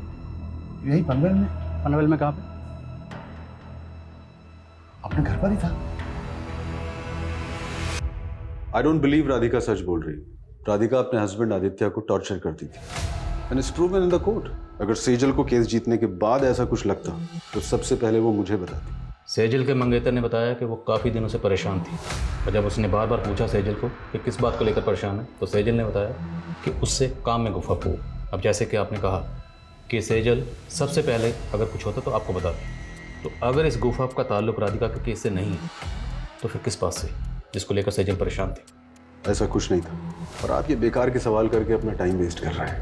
यही पनवेल में। पनवेल में कहाँ पे? अपने घर पर ही था। आई डोंट बिलीव राधिका सच बोल रही। राधिका अपने हस्बैंड आदित्य को टॉर्चर करती थी and it's proven in the court. अगर सेजल को केस जीतने के बाद ऐसा कुछ लगता तो सबसे पहले वो मुझे बताती। सेजल के मंगेतर ने बताया कि वो काफ़ी दिनों से परेशान थी और जब उसने बार बार पूछा सेजल को कि किस बात को लेकर परेशान है तो सेजल ने बताया कि उससे काम में गुफा फूक। अब जैसे कि आपने कहा कि सेजल सबसे पहले अगर कुछ होता तो आपको बताती, तो अगर इस गुफा का ताल्लुक राधिका के केस से नहीं है तो फिर किस बात से जिसको लेकर सेजल परेशान थी? ऐसा कुछ नहीं था और आप ये बेकार के सवाल करके अपना टाइम वेस्ट कर रहे हैं।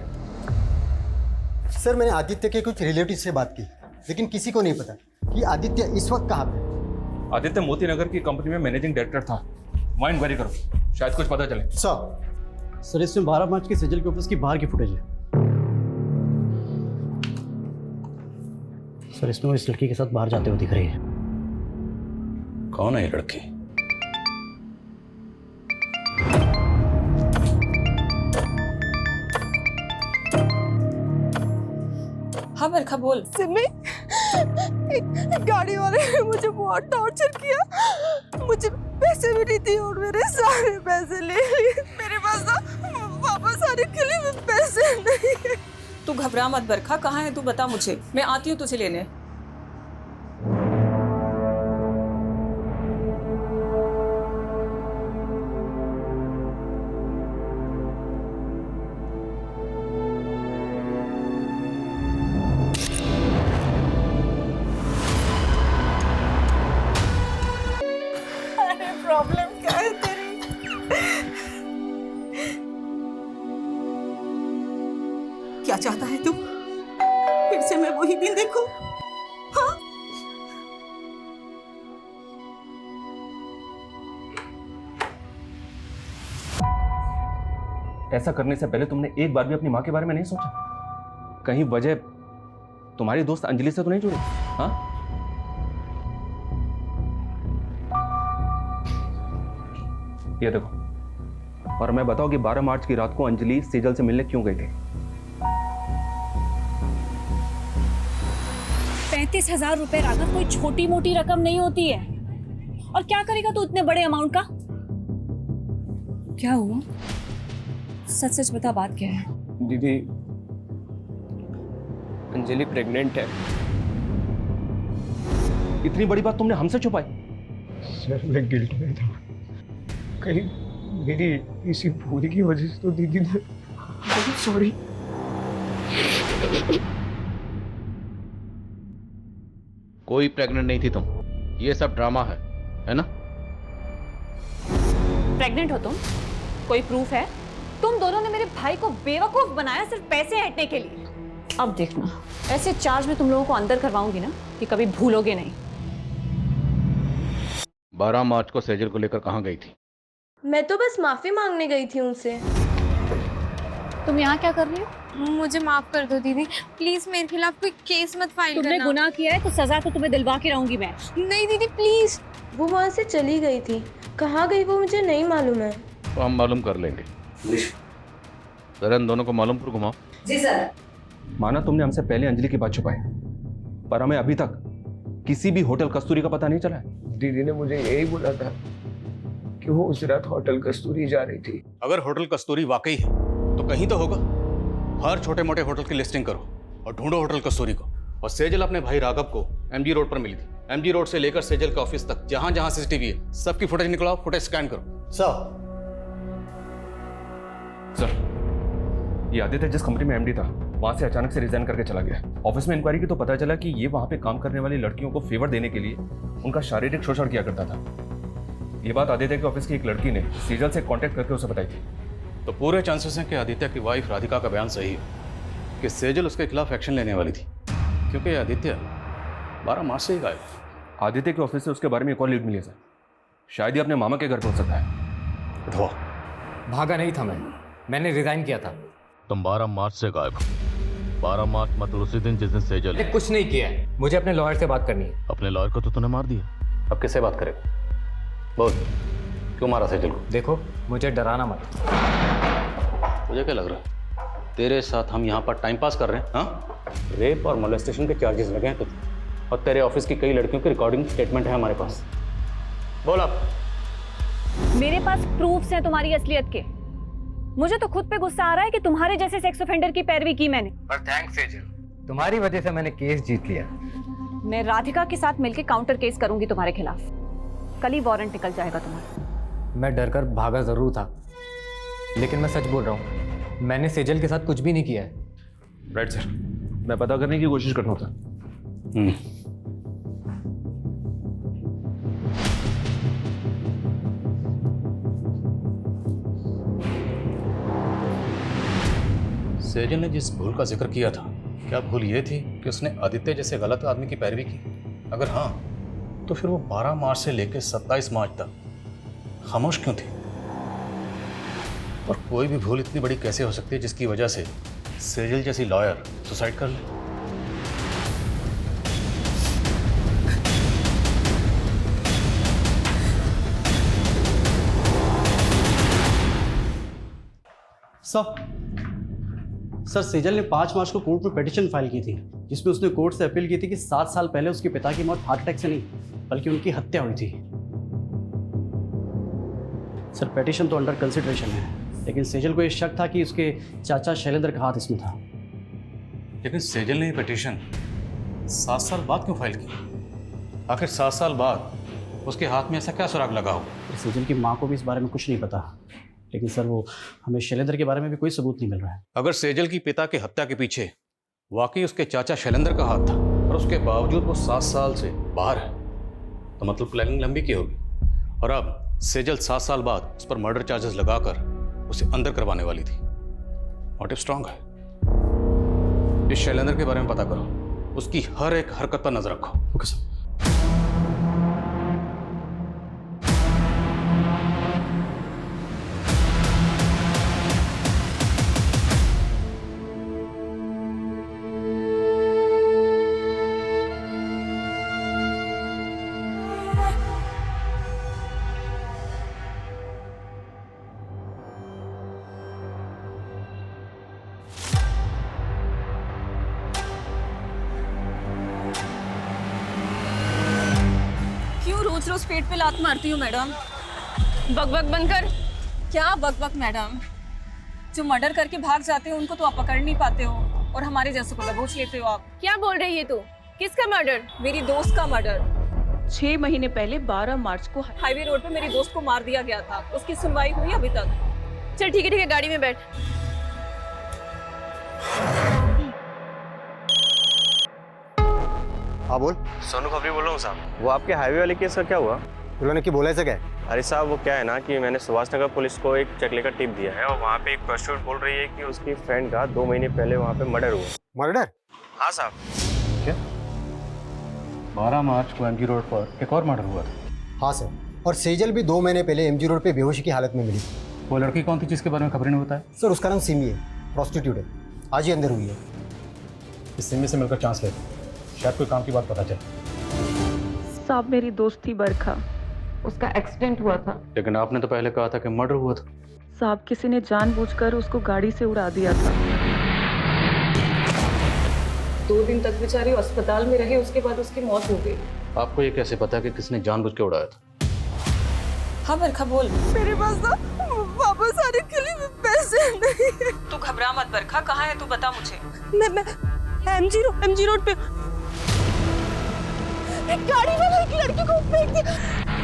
सर, मैंने आदित्य के कुछ रिलेटिव से बात की, लेकिन किसी को नहीं पता कि आदित्य इस वक्त कहाँ पे। आदित्य मोती नगर की कंपनी में मैनेजिंग डायरेक्टर था। वहाँ इंक्वायरी करो, शायद कुछ पता चले। सर इसमें 12 मार्च की सेजल के ऑफिस की बाहर की फुटेज है। सर इसमें वो इस लड़की के साथ बाहर जाते हुए दिख रही है। कौन है ये लड़की? हाँ बरखा बोल। सिमी, एक गाड़ी वाले ने मुझे बहुत टॉर्चर किया, मुझे पैसे भी नहीं दिए और मेरे सारे पैसे ले लिए। मेरे पास ना वापस आने के लिए भी पैसे नहीं है। तू घबरा मत बरखा, कहाँ है तू बता मुझे, मैं आती हूँ तुझे लेने। प्रॉब्लम क्या है तेरी? क्या चाहता है तू? फिर से मैं वही दिन देखूं? हाँ? ऐसा करने से पहले तुमने एक बार भी अपनी माँ के बारे में नहीं सोचा? कहीं वजह तुम्हारी दोस्त अंजलि से तो नहीं जुड़ी? हाँ? ये देखो, और मैं बताऊं कि 12 मार्च की रात को अंजलि सेजल से मिलने क्यों गई थी? 35,000 रुपए राघव कोई छोटी मोटी रकम नहीं होती है। और क्या करेगा तू इतने बड़े अमाउंट का? क्या हुआ? सच सच बता, बात क्या है? दीदी, अंजलि प्रेग्नेंट है। इतनी बड़ी बात तुमने हमसे छुपाई? सर, मैं गिल्ट में था, कहीं मेरी इसी भूल की वजह से तो दीदी ने। सॉरी। कोई प्रेग्नेंट नहीं थी तुम, ये सब ड्रामा है ना? प्रेग्नेंट हो तुम? कोई प्रूफ है? तुम दोनों ने मेरे भाई को बेवकूफ बनाया सिर्फ पैसे ऐंठने के लिए। अब देखना, ऐसे चार्ज में तुम लोगों को अंदर करवाऊंगी ना कि कभी भूलोगे नहीं। 12 मार्च को सेजल को लेकर कहाँ गई थी? मैं तो बस माफी मांगने गई थी उनसे। तुम यहाँ क्या कर रही हो? मुझे माफ कर दो दीदी, प्लीज मेरे खिलाफ कोई केस मत फाइल करना। तुमने गुनाह किया है तो सजा तो तुम्हें दिलवा के रहूंगी मैं। नहीं दीदी प्लीज। वो वहाँ से चली गई थी, कहाँ गई वो मुझे नहीं मालूम है। तो हम मालूम कर लेंगे। जरा इन दोनों को मालूम पर घुमाओ। जी सर। माना तुमने हमसे पहले अंजलि की बात छुपाई, पर हमें अभी तक किसी भी होटल कस्तूरी का पता नहीं चला है। दीदी ने मुझे यही बोला था कि वो उस रात होटल कस्तूरी जा रही थी। अगर होटल कस्तूरी वाकई है तो कहीं तो होगा। हर छोटे मोटे होटल की लिस्टिंग करो और ढूंढो होटल कस्तूरी को। और सेजल अपने भाई राघव को एमजी रोड पर मिली थी। एमजी रोड से लेकर सेजल के ऑफिस तक जहां जहां सीसीटीवी है सबकी फुटेज निकलाओ, फुटेज स्कैन करो। सर, ये आदित्य जिस कंपनी में एमडी था वहां से अचानक से रिजाइन करके चला गया। ऑफिस में इंक्वायरी की तो पता चला कि ये वहां पे काम करने वाली लड़कियों को फेवर देने के लिए उनका शारीरिक शोषण किया करता था। ये बात आदित्य के ऑफिस की एक लड़की ने सेजल से कांटेक्ट करके उसे बताई थी। तो पूरे चांसेस हैं कि आदित्य की वाइफ राधिका का बयान सही है कि सेजल उसके खिलाफ एक्शन लेने वाली थी, क्योंकि आदित्य 12 मार्च से ही गायब। आदित्य के ऑफिस से उसके बारे में एक और लीड मिली है सर। शायद ही अपने मामा के घर पहुंच सकता है। उठवा। भागा नहीं था मैंने रिजाइन किया था। तुम 12 मार्च से गायब हो। 12 मार्च मतलब उसी दिन जिस दिन सेजल मैंने कुछ नहीं किया है, मुझे अपने लॉयर से बात करनी है। अपने लॉयर को तो तूने मार दिया, अब किससे बात करेगा? बोल, क्यों मारा सेजल को? देखो, मुझे डराना मत। मुझे क्या लग रहा है तेरे साथ हम यहाँ पर टाइम पास कर रहे हैं? हाँ, रेप और मोलेस्टेशन के चार्जेस लगे हैं तुझे, और तेरे ऑफिस की कई लड़कियों की रिकॉर्डिंग स्टेटमेंट है हमारे पास। बोल अब। मेरे पास प्रूफ्स हैं तुम्हारी असलियत के। मुझे तो खुद पे गुस्सा आ रहा है कि तुम्हारे जैसे सेक्स ऑफेंडर की पैरवी की मैंने। पर थैंक्स सेजल, तुम्हारी वजह से मैंने केस जीत लिया। मैं राधिका के साथ मिलकर काउंटर केस करूंगी तुम्हारे खिलाफ। कल ही वारंट निकल जाएगा तुम्हारा। मैं डर कर भागा जरूर था, लेकिन मैं सच बोल रहा हूँ, मैंने सेजल के साथ कुछ भी नहीं किया है। राइट सर, मैं पता करने की कोशिश कर रहा था। सेजल ने जिस भूल का जिक्र किया था, क्या भूल ये थी कि उसने आदित्य जैसे गलत आदमी की पैरवी की? अगर हाँ, तो फिर वो 12 मार्च से लेकर 27 मार्च तक खामोश क्यों थी? और कोई भी भूल इतनी बड़ी कैसे हो सकती है जिसकी वजह से सेजल जैसी लॉयर सुसाइड कर ले? सर, सेजल ने 5 मार्च को कोर्ट में पिटीशन फाइल की थी, जिसमें उसने कोर्ट से अपील की थी कि 7 साल पहले उसके पिता की मौत हार्ट अटैक से नहीं बल्कि उनकी हत्या हुई थी। सर, पिटीशन तो अंडर कंसिडरेशन है, लेकिन सेजल को ये शक था कि उसके चाचा शैलेंद्र का हाथ इसमें था। लेकिन सेजल ने ये पिटीशन 7 साल बाद क्यों फाइल की? आखिर 7 साल बाद उसके हाथ में ऐसा क्या सुराग लगा हो? सेजल की माँ को भी इस बारे में कुछ नहीं पता, लेकिन सर वो हमें शैलेंद्र के बारे में भी कोई सबूत नहीं मिल रहा है। अगर सेजल की पिता के हत्या के पीछे वाकई उसके चाचा शैलेंद्र का हाथ था और उसके बावजूद वो 7 साल से बाहर है, तो मतलब प्लानिंग लंबी की होगी। और अब सेजल 7 साल बाद उस पर मर्डर चार्जेस लगाकर उसे अंदर करवाने वाली थी। मोटिव स्ट्रांग है। इस शैलेंद्र के बारे में पता करो, उसकी हर एक हरकत पर नजर रखो। Okay sir. रोज पेट पे लात मारती हूँ मैडम। बकबक बनकर। क्या बकबक मैडम? जो मर्डर करके भाग जाते हो उनको तो आप पकड़ नहीं पाते हो, और हमारे जैसे को दबोच लेते हो आप। क्या बोल रही है तू? किसका मर्डर? मेरी दोस्त का मर्डर। 6 महीने पहले 12 मार्च को हाईवे रोड पे मेरी दोस्त को मार दिया गया था। उसकी सुनवाई हुई अभी तक? चल ठीक है, गाड़ी में बैठ। हाँ बोल। सोनू खबरी बोल रहा हूँ साहब। वो आपके हाईवे वाले केस का क्या हुआ? उन्होंने की बोला ऐसा क्या? अरे साहब वो क्या है ना कि मैंने सुभाष नगर पुलिस को एक चकले का टिप दिया है, और वहाँ पे एक प्रोस्टिट्यूट बोल रही है कि उसकी फ्रेंड का 2 महीने पहले वहाँ पे मर्डर हुआ। मर्डर? हाँ साहब। क्या 12 मार्च को एमजी रोड पर एक और मर्डर हुआ था? हाँ सर, और सेजल भी 2 महीने पहले एमजी रोड पे बेहोशी की हालत में मिली। वो लड़की कौन थी जिसके बारे में खबरें नहीं बताया? सर उसका नाम सिमी है। प्रोस्टिट्यूट है, आज ही अंदर हुई है। इस सिमी से मिलकर चांस लेते हैं, शायद कोई काम की बात पता चले। साहब मेरी दोस्त थी बरखा, उसका एक्सीडेंट हुआ था। लेकिन आपने तो पहले कहा था कि मर्डर हुआ था। साहब किसी ने जानबूझकर उसको गाड़ी से उड़ा दिया था। 2 दिन तक बेचारी अस्पताल में रही, उसके बाद उसकी मौत हो गई। आपको ये कैसे पता कि किसने जानबूझ के उड़ाया था? हाँ बरखा बोल। मेरे पास ना वापस आने के लिए पैसे नहीं है। तू घबरा मत बरखा, कहाँ है तू बता मुझे। मैं MG रोड पे एक गाड़ी वाला एक लड़की को फेंक दिया,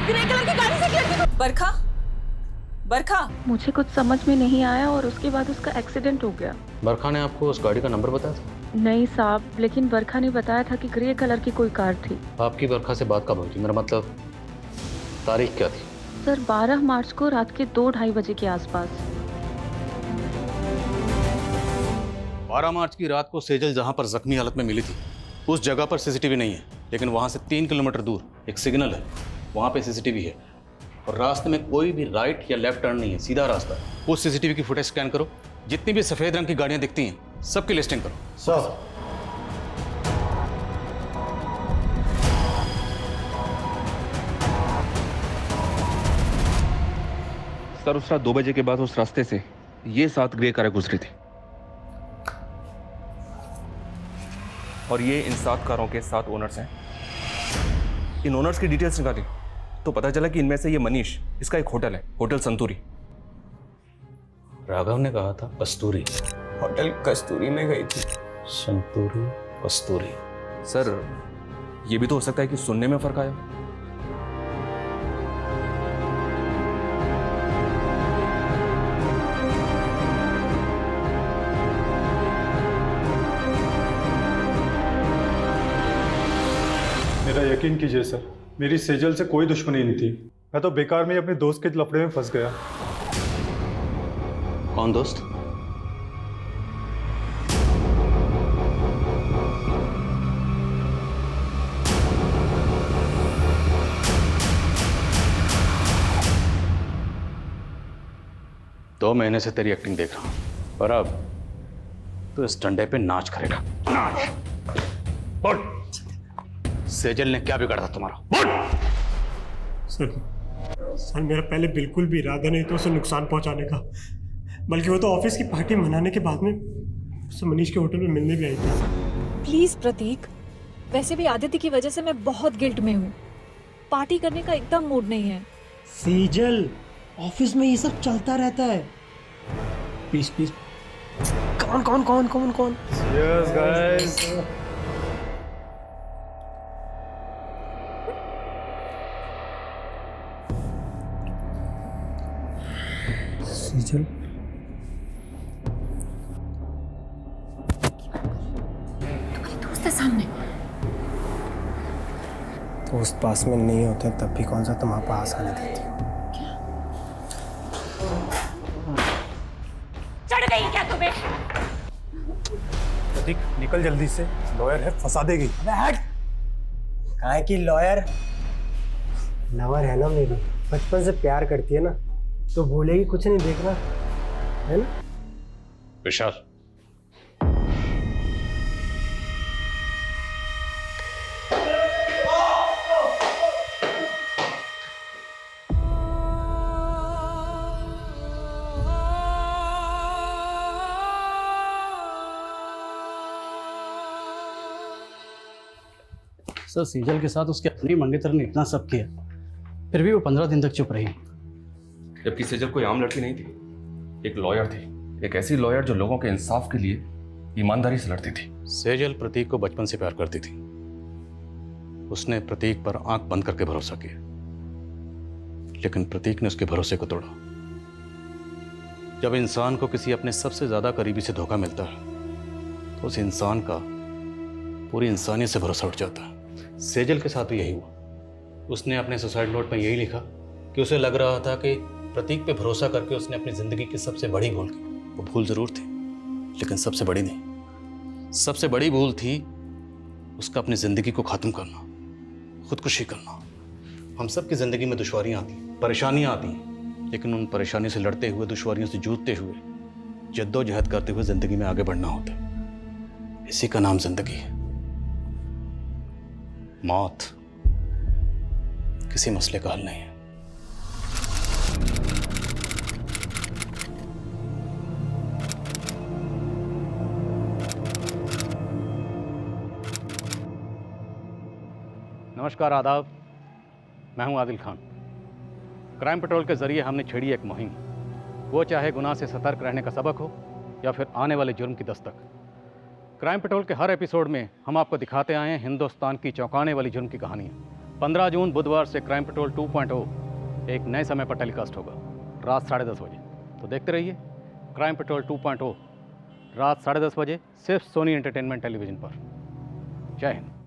ग्रे कलर की गाड़ी से एक लड़की को। बरखा मुझे कुछ समझ में नहीं आया और उसके बाद उसका एक्सीडेंट हो गया। बरखा ने आपको उस गाड़ी का नंबर बताया था? नहीं साहब, लेकिन बरखा ने बताया था कि ग्रे कलर की कोई कार थी। आपकी बरखा से बात कब हुई थी? मेरा मतलब तारीख क्या थी? सर 12 मार्च को रात के 2-2:30 बजे के आसपास। 12 मार्च की रात को सेजल जहां पर जख्मी हालत में मिली थी उस जगह पर सीसीटीवी नहीं है, लेकिन वहां से 3 किलोमीटर दूर एक सिग्नल है, वहां पे सीसीटीवी है। और रास्ते में कोई भी राइट या लेफ्ट टर्न नहीं है, सीधा रास्ता है। उस सीसीटीवी की फुटेज स्कैन करो, जितनी भी सफेद रंग की गाड़ियां दिखती हैं सबकी लिस्टिंग करो। सर उस रात 2 बजे के बाद उस रास्ते से ये 7 ग्रे कारें गुजरी थी और ये इन 7 कारों के 7 ओनर्स हैं। इन ओनर्स की डिटेल्स निकाली तो पता चला कि इनमें से ये मनीष, इसका एक होटल है, होटल संतूरी। राघव ने कहा था कस्तूरी। होटल कस्तूरी में गई थी। संतूरी कस्तूरी। सर ये भी तो हो सकता है कि सुनने में फर्क आया। मेरा यकीन कीजिए सर, मेरी सेजल से कोई दुश्मनी नहीं थी। मैं तो बेकार में ही अपने दोस्त के लफड़े में फंस गया। कौन दोस्त? दो महीने से तेरी एक्टिंग देख रहा हूं और अब तो इस डंडे पे नाच करेगा। नाच। बोल, सेजल ने क्या बिगाड़ा था तुम्हारा? बोल। सर मेरा पहले बिल्कुल भी इरादा नहीं था उसे नुकसान पहुंचाने का, बल्कि वो तो ऑफिस की पार्टी मनाने के बाद में उससे मनीष के होटल में मिलने भी आई थी। प्लीज प्रतीक, वैसे भी आदित्य की वजह से मैं बहुत गिल्ट में हूँ। पार्टी करने का एकदम मूड नहीं है। सेजल, ऑफिस में ये सब चलता रहता है। Please please. कौन? Cheers, guys. सेजल, दोस्त है सामने। दोस्त पास में नहीं होते तब भी कौन सा तुम्हारे पास आने देती हो? चढ़ गई क्या तुम्हें? प्रतीक निकल जल्दी से, लॉयर है, फंसा देगी। अबे हट। काहे की लॉयर? लवर है ना मेरी, बचपन से प्यार करती है ना, तो भूलेगी कुछ नहीं, देखना है ना। विशाल, सर सेजल के साथ उसके अपनी मंगेतर ने इतना सब किया, फिर भी वो 15 दिन तक चुप रही। जबकि सेजल कोई आम लड़की नहीं थी, एक लॉयर थी, एक ऐसी लॉयर जो लोगों के इंसाफ के लिए ईमानदारी से लड़ती थी। सेजल प्रतीक को बचपन से प्यार करती थी। उसने प्रतीक पर आंख बंद करके भरोसा किया, लेकिन प्रतीक ने उसके भरोसे को तोड़ा। जब इंसान को किसी अपने सबसे ज्यादा करीबी से धोखा मिलता है तो उस इंसान का पूरी इंसानियत से भरोसा उठ जाता है। सेजल के साथ भी यही हुआ। उसने अपने सुसाइड नोट में यही लिखा कि उसे लग रहा था कि प्रतीक पे भरोसा करके उसने अपनी जिंदगी की सबसे बड़ी भूल की। वो भूल जरूर थी, लेकिन सबसे बड़ी नहीं। सबसे बड़ी भूल थी उसका अपनी जिंदगी को खत्म करना, खुदकुशी करना। हम सब की जिंदगी में दुश्वारियां आती हैं, परेशानियां आती हैं, लेकिन उन परेशानियों से लड़ते हुए, दुश्वारियों से जूझते हुए जद्दोजहद करते हुए जिंदगी में आगे बढ़ना होता है। इसी का नाम जिंदगी है। मौत किसी मसले का हल नहीं है। नमस्कार, आदाब। मैं हूं आदिल खान। क्राइम पेट्रोल के जरिए हमने छेड़ी एक मुहिम, वो चाहे गुनाह से सतर्क रहने का सबक हो या फिर आने वाले जुर्म की दस्तक। क्राइम पेट्रोल के हर एपिसोड में हम आपको दिखाते आए हैं हिंदुस्तान की चौंकाने वाली जुर्म की कहानियाँ। 15 जून बुधवार से क्राइम पेट्रोल 2.0 एक नए समय पर टेलीकास्ट होगा, रात 10:30 बजे। तो देखते रहिए क्राइम पेट्रोल 2.0 रात 10:30 बजे, सिर्फ सोनी एंटरटेनमेंट टेलीविज़न पर। जय हिंद।